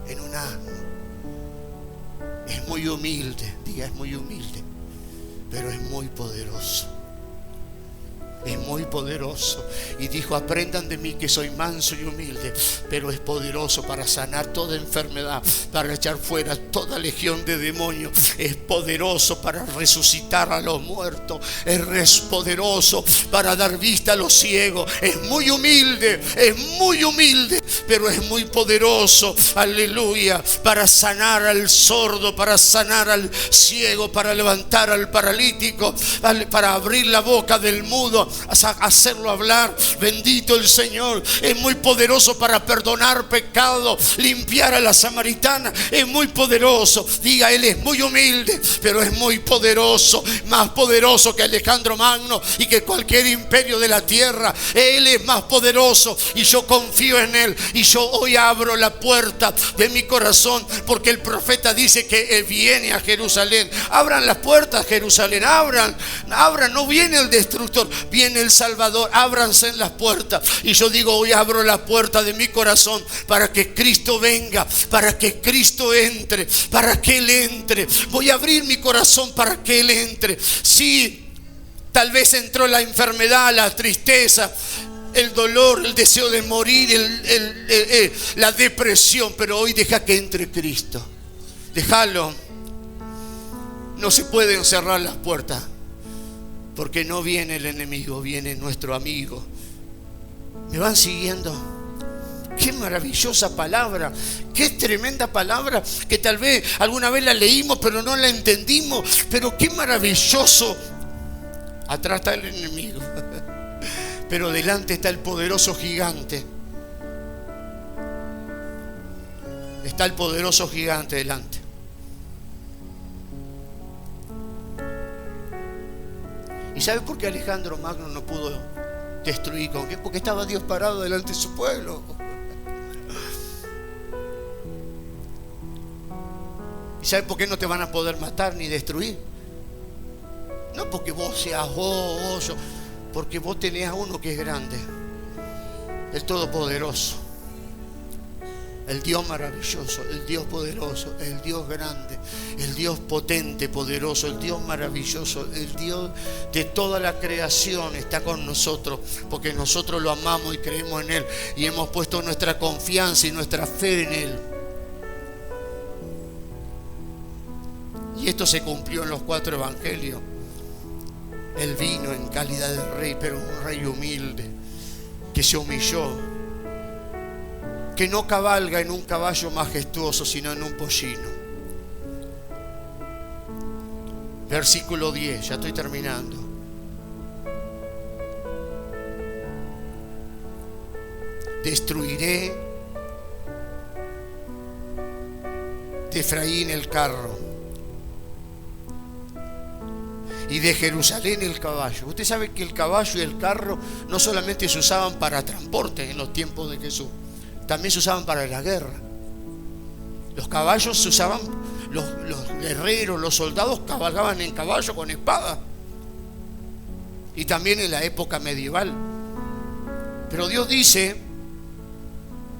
en un asno, es muy humilde. Diga, es muy humilde, pero es muy poderoso. Es muy poderoso. Y dijo, aprendan de mí que soy manso y humilde, pero es poderoso para sanar toda enfermedad, para echar fuera toda legión de demonios. Es poderoso para resucitar a los muertos. Es poderoso para dar vista a los ciegos. Es muy humilde, pero es muy poderoso. Aleluya. Para sanar al sordo, para sanar al ciego, para levantar al paralítico, para abrir la boca del mudo. hacerlo hablar. Bendito el Señor. Es muy poderoso para perdonar pecado, limpiar a la samaritana. Es muy poderoso. Diga, Él es muy humilde, pero es muy poderoso. Más poderoso que Alejandro Magno y que cualquier imperio de la tierra. Él es más poderoso y yo confío en Él. Y yo hoy abro la puerta de mi corazón, porque el profeta dice que Él viene a Jerusalén. Abran las puertas, Jerusalén, abran, no viene el destructor, viene el Salvador. Ábranse en las puertas. Y yo digo, hoy abro la puerta de mi corazón para que Cristo venga, para que Cristo entre, para que Él entre. Voy a abrir mi corazón para que Él entre. Sí, tal vez entró la enfermedad, la tristeza, el dolor, el deseo de morir, la depresión, pero hoy deja que entre Cristo. Déjalo. No se pueden cerrar las puertas, porque no viene el enemigo, viene nuestro amigo. ¿Me van siguiendo? Qué maravillosa palabra, qué tremenda palabra, que tal vez alguna vez la leímos pero no la entendimos, pero qué maravilloso. Atrás está el enemigo, pero delante está el poderoso gigante. Está el poderoso gigante delante. ¿Y sabe por qué Alejandro Magno no pudo destruir? ¿Con qué? Porque estaba Dios parado delante de su pueblo. ¿Y sabe por qué no te van a poder matar ni destruir? No porque vos seas vos, porque vos tenés a uno que es grande, el Todopoderoso, el Dios maravilloso, el Dios poderoso, el Dios grande, el Dios potente, poderoso, el Dios maravilloso, el Dios de toda la creación está con nosotros, porque nosotros lo amamos y creemos en Él y hemos puesto nuestra confianza y nuestra fe en Él. Y esto se cumplió en los 4 evangelios. Él vino en calidad de rey, pero un rey humilde, que se humilló, que no cabalga en un caballo majestuoso, sino en un pollino. Versículo 10, ya estoy terminando. Destruiré de Efraín el carro y de Jerusalén el caballo. Usted sabe que el caballo y el carro no solamente se usaban para transporte en los tiempos de Jesús, también se usaban para la guerra. Los caballos se usaban, los guerreros, los soldados cabalgaban en caballo con espada. Y también en la época medieval. Pero Dios dice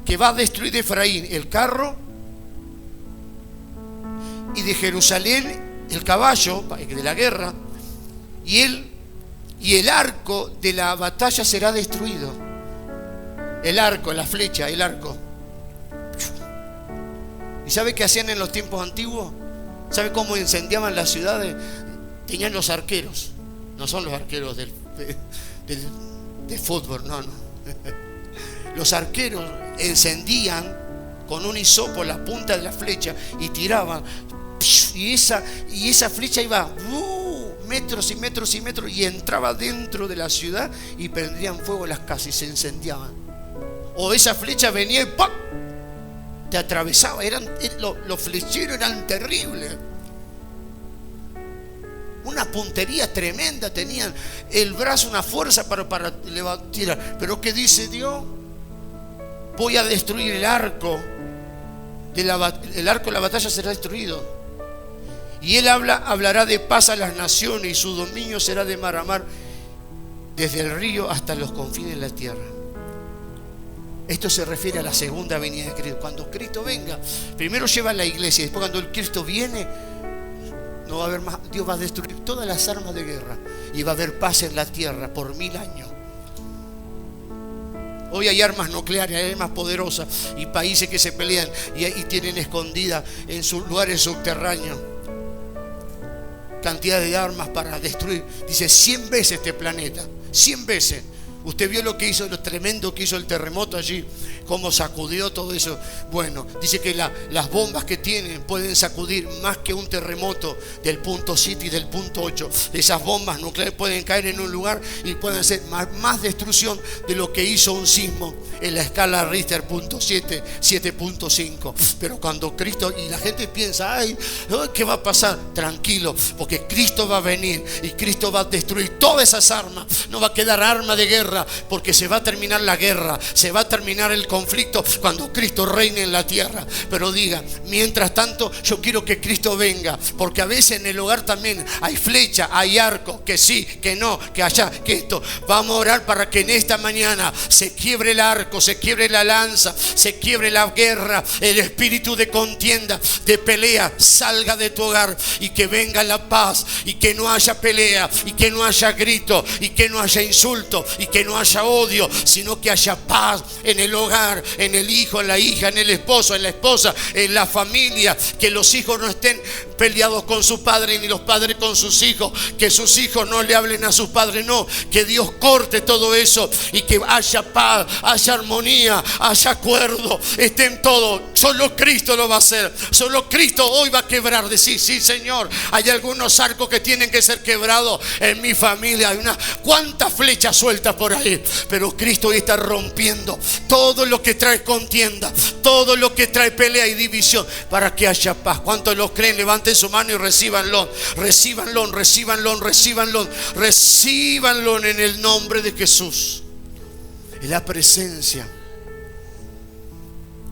que va a destruir de Efraín el carro y de Jerusalén el caballo de la guerra, y el arco de la batalla será destruido. El arco, la flecha, el arco. ¿Y sabe qué hacían en los tiempos antiguos? ¿Sabe cómo incendiaban las ciudades? Tenían los arqueros. No son los arqueros de fútbol, no. Los arqueros encendían con un hisopo la punta de la flecha y tiraban. Y esa flecha iba metros y metros y metros y entraba dentro de la ciudad y prendían fuego las casas y se incendiaban. O esa flecha venía y ¡pam!, te atravesaba. Los flecheros eran terribles. Una puntería tremenda tenían. El brazo, una fuerza para tirar. Pero ¿qué dice Dios? Voy a destruir el arco. El arco de la batalla será destruido. Y Él hablará de paz a las naciones, y su dominio será de mar a mar, desde el río hasta los confines de la tierra. Esto se refiere a la segunda venida de Cristo. Cuando Cristo venga, primero lleva a la iglesia, y después cuando el Cristo viene, no va a haber más. Dios va a destruir todas las armas de guerra y va a haber paz en la tierra por 1000 años. Hoy hay armas nucleares, hay armas poderosas, y países que se pelean y tienen escondidas en sus lugares subterráneos cantidad de armas para destruir. Dice 100 veces este planeta, 100 veces. Usted vio lo que hizo, lo tremendo que hizo el terremoto allí, cómo sacudió todo eso. Bueno, dice que las bombas que tienen pueden sacudir más que un terremoto del punto 7 y del punto 8. Esas bombas nucleares pueden caer en un lugar y pueden hacer más destrucción de lo que hizo un sismo en la escala Richter punto 7, 7.5. Pero cuando Cristo, y la gente piensa, ay, ¿qué va a pasar? Tranquilo, porque Cristo va a venir y Cristo va a destruir todas esas armas. No va a quedar arma de guerra, porque se va a terminar la guerra, se va a terminar el conflicto cuando Cristo reine en la tierra. Pero diga, mientras tanto yo quiero que Cristo venga, porque a veces en el hogar también hay flecha, hay arco, que sí, que no, que allá, que esto. Vamos a orar para que en esta mañana se quiebre el arco, se quiebre la lanza, se quiebre la guerra, el espíritu de contienda, de pelea salga de tu hogar, y que venga la paz, y que no haya pelea, y que no haya grito, y que no haya insulto, y que no haya odio, sino que haya paz en el hogar, en el hijo, en la hija, en el esposo, en la esposa, en la familia. Que los hijos no estén peleados con su padre, ni los padres con sus hijos, que sus hijos no le hablen a sus padres, no, que Dios corte todo eso, y que haya paz, haya armonía, haya acuerdo, estén todos. Solo Cristo lo va a hacer, solo Cristo hoy va a quebrar. Decir, sí Señor, hay algunos arcos que tienen que ser quebrados en mi familia, hay unas cuantas flechas sueltas por ahí, pero Cristo hoy está rompiendo todo lo que trae contienda, todo lo que trae pelea y división, para que haya paz. ¿Cuántos los creen? Levanten su mano y recíbanlo, recíbanlo, recíbanlo, recíbanlo, recíbanlo en el nombre de Jesús. En la presencia,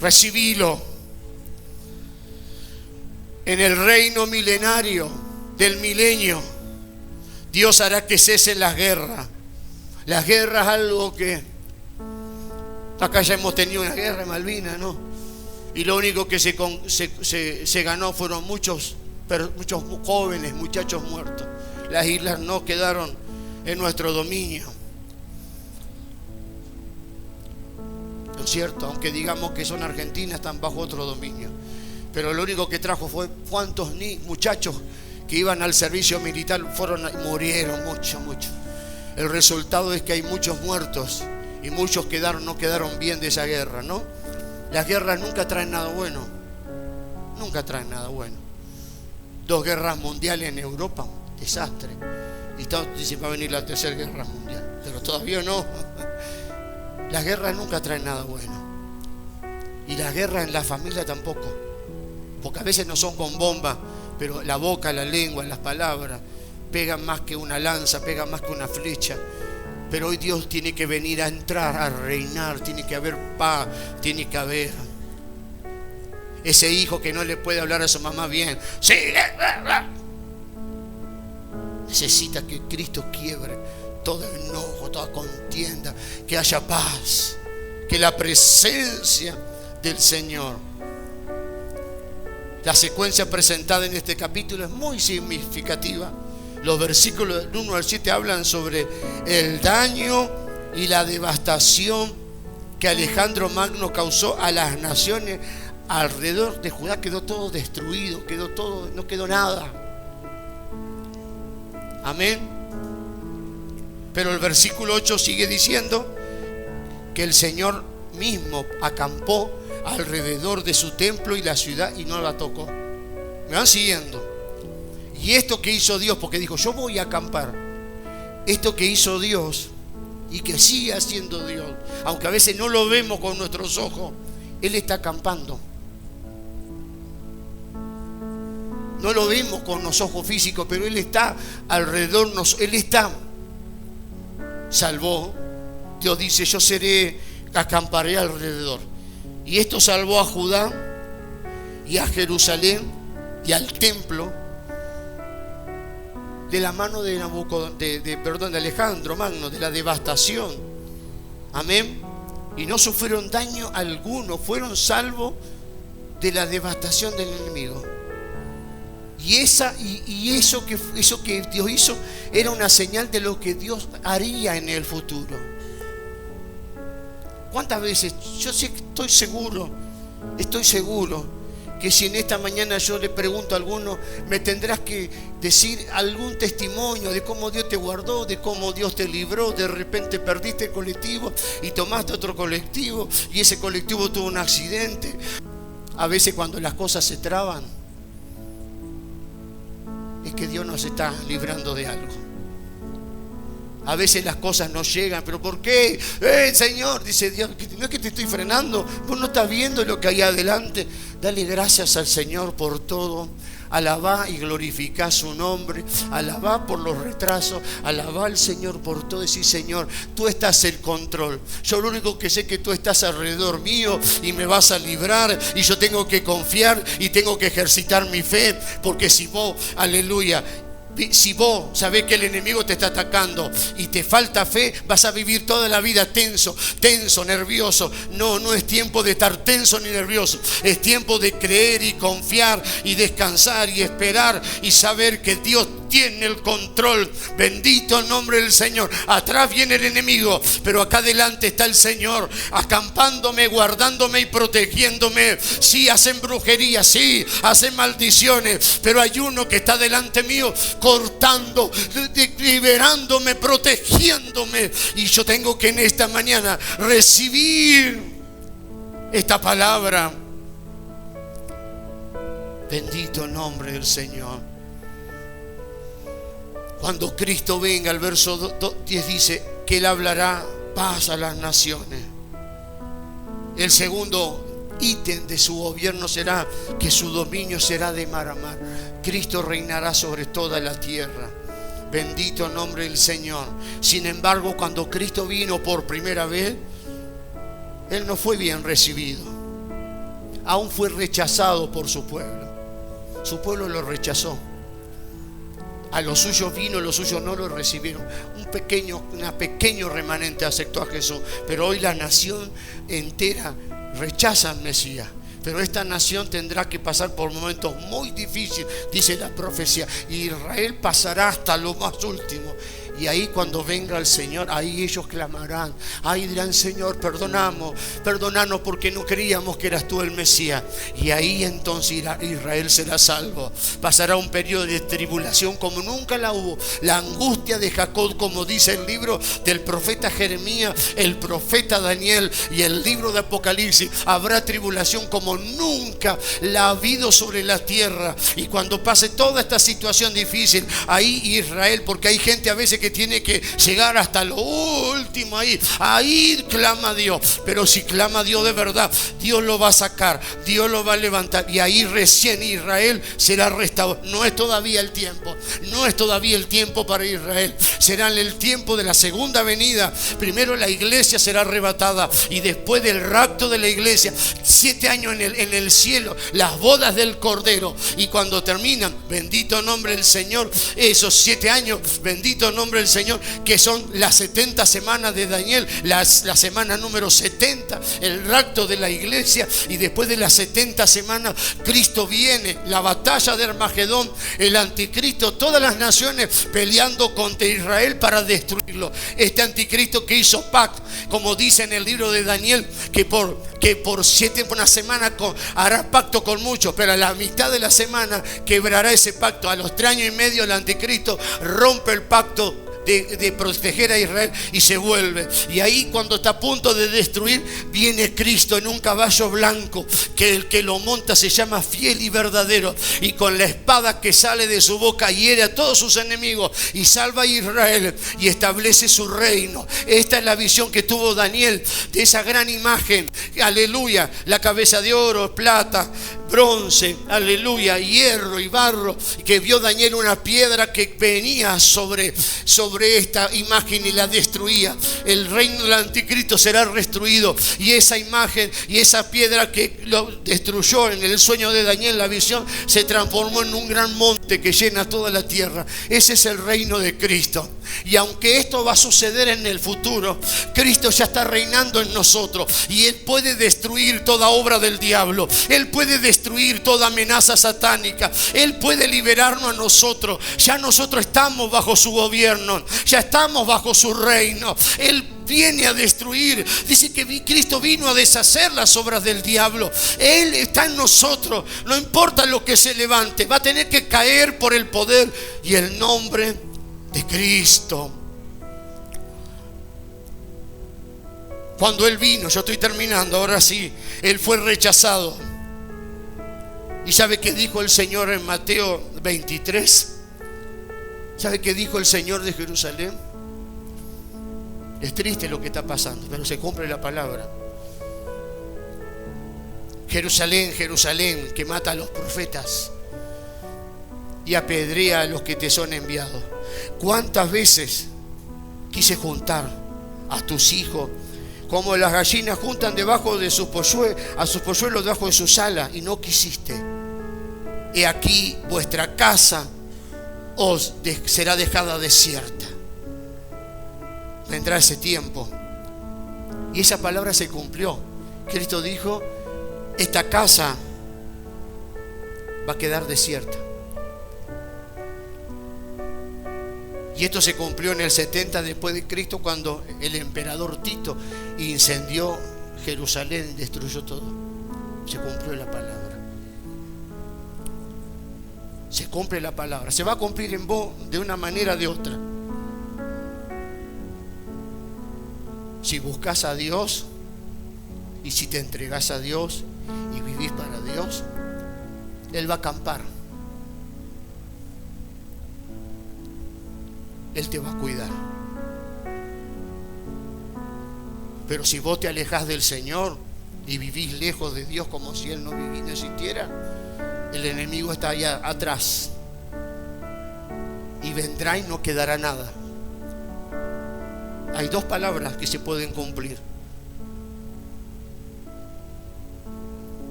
recibilo. En el reino milenario del milenio, Dios hará que cesen las guerras. Las guerras, algo que acá ya hemos tenido una guerra en Malvinas, ¿no? Y lo único que se ganó fueron muchos jóvenes, muchachos muertos. Las islas no quedaron en nuestro dominio, ¿no es cierto? Aunque digamos que son argentinas, están bajo otro dominio. Pero lo único que trajo fue cuántos muchachos que iban al servicio militar murieron, mucho. El resultado es que hay muchos muertos y muchos no quedaron bien de esa guerra, ¿no? Las guerras nunca traen nada bueno. Nunca traen nada bueno. 2 guerras mundiales en Europa, desastre. Y dicen va a venir la 3ª guerra mundial, pero todavía no. Las guerras nunca traen nada bueno. Y las guerras en la familia tampoco. Porque a veces no son con bombas, pero la boca, la lengua, las palabras pegan más que una lanza, pegan más que una flecha. Pero hoy Dios tiene que venir a entrar, a reinar, tiene que haber paz, tiene que haber ese hijo que no le puede hablar a su mamá bien. Sí, necesita que Cristo quiebre todo enojo, toda contienda, que haya paz, que la presencia del Señor. La secuencia presentada en este capítulo es muy significativa. Los versículos del 1 al 7 hablan sobre el daño y la devastación que Alejandro Magno causó a las naciones alrededor de Judá. Quedó todo destruido, no quedó nada. Amén. Pero el versículo 8 sigue diciendo que el Señor mismo acampó alrededor de su templo y la ciudad y no la tocó. ¿Me van siguiendo? Y esto que hizo Dios, porque dijo, yo voy a acampar. Esto que hizo Dios y que sigue haciendo Dios, aunque a veces no lo vemos con nuestros ojos, Él está acampando. No lo vemos con los ojos físicos, pero Él está alrededor, Él está. Salvó. Dios dice, yo acamparé alrededor. Y esto salvó a Judá y a Jerusalén y al templo de la mano de Alejandro Magno, de la devastación. Amén. Y no sufrieron daño alguno, fueron salvos de la devastación del enemigo. Y eso que Dios hizo era una señal de lo que Dios haría en el futuro. ¿Cuántas veces? Yo estoy seguro que si en esta mañana yo le pregunto a alguno, me tendrás que decir algún testimonio de cómo Dios te guardó, de cómo Dios te libró. De repente perdiste el colectivo y tomaste otro colectivo y ese colectivo tuvo un accidente. A veces cuando las cosas se traban, es que Dios nos está librando de algo. A veces las cosas no llegan, pero ¿por qué? Señor, dice Dios, no es que te estoy frenando, vos no estás viendo lo que hay adelante. Dale gracias al Señor por todo. Alabá y glorificá su nombre. Alabá por los retrasos. Alabá al Señor por todo. Decir, Señor, tú estás en control. Yo lo único que sé es que tú estás alrededor mío y me vas a librar. Y yo tengo que confiar y tengo que ejercitar mi fe. Porque si vos, aleluya, si vos sabés que el enemigo te está atacando y te falta fe, vas a vivir toda la vida tenso, nervioso. No es tiempo de estar tenso ni nervioso. Es tiempo de creer y confiar y descansar y esperar y saber que Dios tiene el control. Bendito el nombre del Señor. Atrás viene el enemigo, pero acá adelante está el Señor acampándome, guardándome y protegiéndome. Sí, hacen brujería, sí, hacen maldiciones, pero hay uno que está delante mío cortando, liberándome, protegiéndome. Y yo tengo que en esta mañana recibir esta palabra. Bendito el nombre del Señor. Cuando Cristo venga, el verso 10 dice que Él hablará paz a las naciones. El segundo ítem de su gobierno será que su dominio será de mar a mar. Cristo reinará sobre toda la tierra. Bendito el nombre del Señor. Sin embargo, cuando Cristo vino por primera vez, Él no fue bien recibido. Aún fue rechazado por su pueblo. Su pueblo lo rechazó. A los suyos vino, los suyos no lo recibieron. Un pequeño remanente aceptó a Jesús. Pero hoy la nación entera rechaza al Mesías. Pero esta nación tendrá que pasar por momentos muy difíciles, dice la profecía. Israel pasará hasta lo más último. Y ahí cuando venga el Señor, ahí ellos clamarán. Ahí dirán, Señor, perdónanos porque no creíamos que eras tú el Mesías. Y ahí entonces Israel será salvo. Pasará un periodo de tribulación como nunca la hubo. La angustia de Jacob, como dice el libro del profeta Jeremías, el profeta Daniel y el libro de Apocalipsis. Habrá tribulación como nunca la ha habido sobre la tierra. Y cuando pase toda esta situación difícil, ahí Israel, porque hay gente a veces que tiene que llegar hasta lo último, ahí clama a Dios. Pero si clama a Dios de verdad, Dios lo va a sacar, Dios lo va a levantar, y ahí recién Israel será restaurado. No es todavía el tiempo para Israel. Será en el tiempo de la segunda venida. Primero la iglesia será arrebatada y después del rapto de la iglesia 7 años en el cielo, las bodas del Cordero. Y cuando terminan, bendito nombre del Señor, esos 7 años, bendito nombre del Señor, que son las 70 semanas de Daniel, la semana número 70, el rapto de la iglesia. Y después de las 70 semanas, Cristo viene, la batalla de Armagedón, el anticristo, todas las naciones peleando contra Israel para destruirlo. Este anticristo que hizo pacto, como dice en el libro de Daniel, que por 7 una semana hará pacto con muchos, pero a la mitad de la semana quebrará ese pacto. A los 3 años y medio el anticristo rompe el pacto de proteger a Israel y se vuelve. Y ahí cuando está a punto de destruir, viene Cristo en un caballo blanco, que el que lo monta se llama Fiel y Verdadero, y con la espada que sale de su boca hiere a todos sus enemigos y salva a Israel y establece su reino. Esta es la visión que tuvo Daniel de esa gran imagen, aleluya, la cabeza de oro, plata, bronce, aleluya, hierro y barro, que vio Daniel una piedra que venía sobre esta imagen y la destruía. El reino del anticristo será destruido, y esa imagen y esa piedra que lo destruyó en el sueño de Daniel, la visión, se transformó en un gran monte que llena toda la tierra. Ese es el reino de Cristo. Y aunque esto va a suceder en el futuro, Cristo ya está reinando en nosotros. Y Él puede destruir toda obra del diablo. Él puede destruir toda amenaza satánica. Él puede liberarnos a nosotros. Ya nosotros estamos bajo su gobierno. Ya estamos bajo su reino. Él viene a destruir. Dice que Cristo vino a deshacer las obras del diablo. Él está en nosotros. No importa lo que se levante, va a tener que caer por el poder y el nombre de Cristo. Cuando Él vino, yo estoy terminando, ahora sí, Él fue rechazado. ¿Y sabe qué dijo el Señor en Mateo 23? ¿Sabe qué dijo el Señor de Jerusalén? Es triste lo que está pasando, pero se cumple la palabra. Jerusalén, Jerusalén, que mata a los profetas y apedrea a los que te son enviados. ¿Cuántas veces quise juntar a tus hijos como las gallinas juntan debajo de sus polluelos, a sus polluelos debajo de sus alas, y no quisiste? He aquí vuestra casa será dejada desierta. Vendrá ese tiempo y esa palabra se cumplió. Cristo dijo: esta casa va a quedar desierta. Y esto se cumplió en el 70 después de Cristo, cuando el emperador Tito incendió Jerusalén y destruyó todo. Se cumplió la palabra. Se cumple la palabra. Se va a cumplir en vos de una manera o de otra. Si buscas a Dios y si te entregas a Dios y vivís para Dios, Él va a acampar. Él te va a cuidar. Pero si vos te alejás del Señor y vivís lejos de Dios como si Él no viviera, no existiera, el enemigo está allá atrás y vendrá y no quedará nada. Hay dos palabras que se pueden cumplir: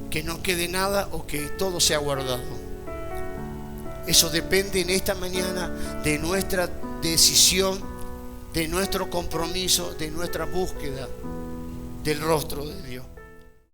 que no quede nada o que todo sea guardado. Eso depende en esta mañana de nuestra decisión, de nuestro compromiso, de nuestra búsqueda del rostro de Dios.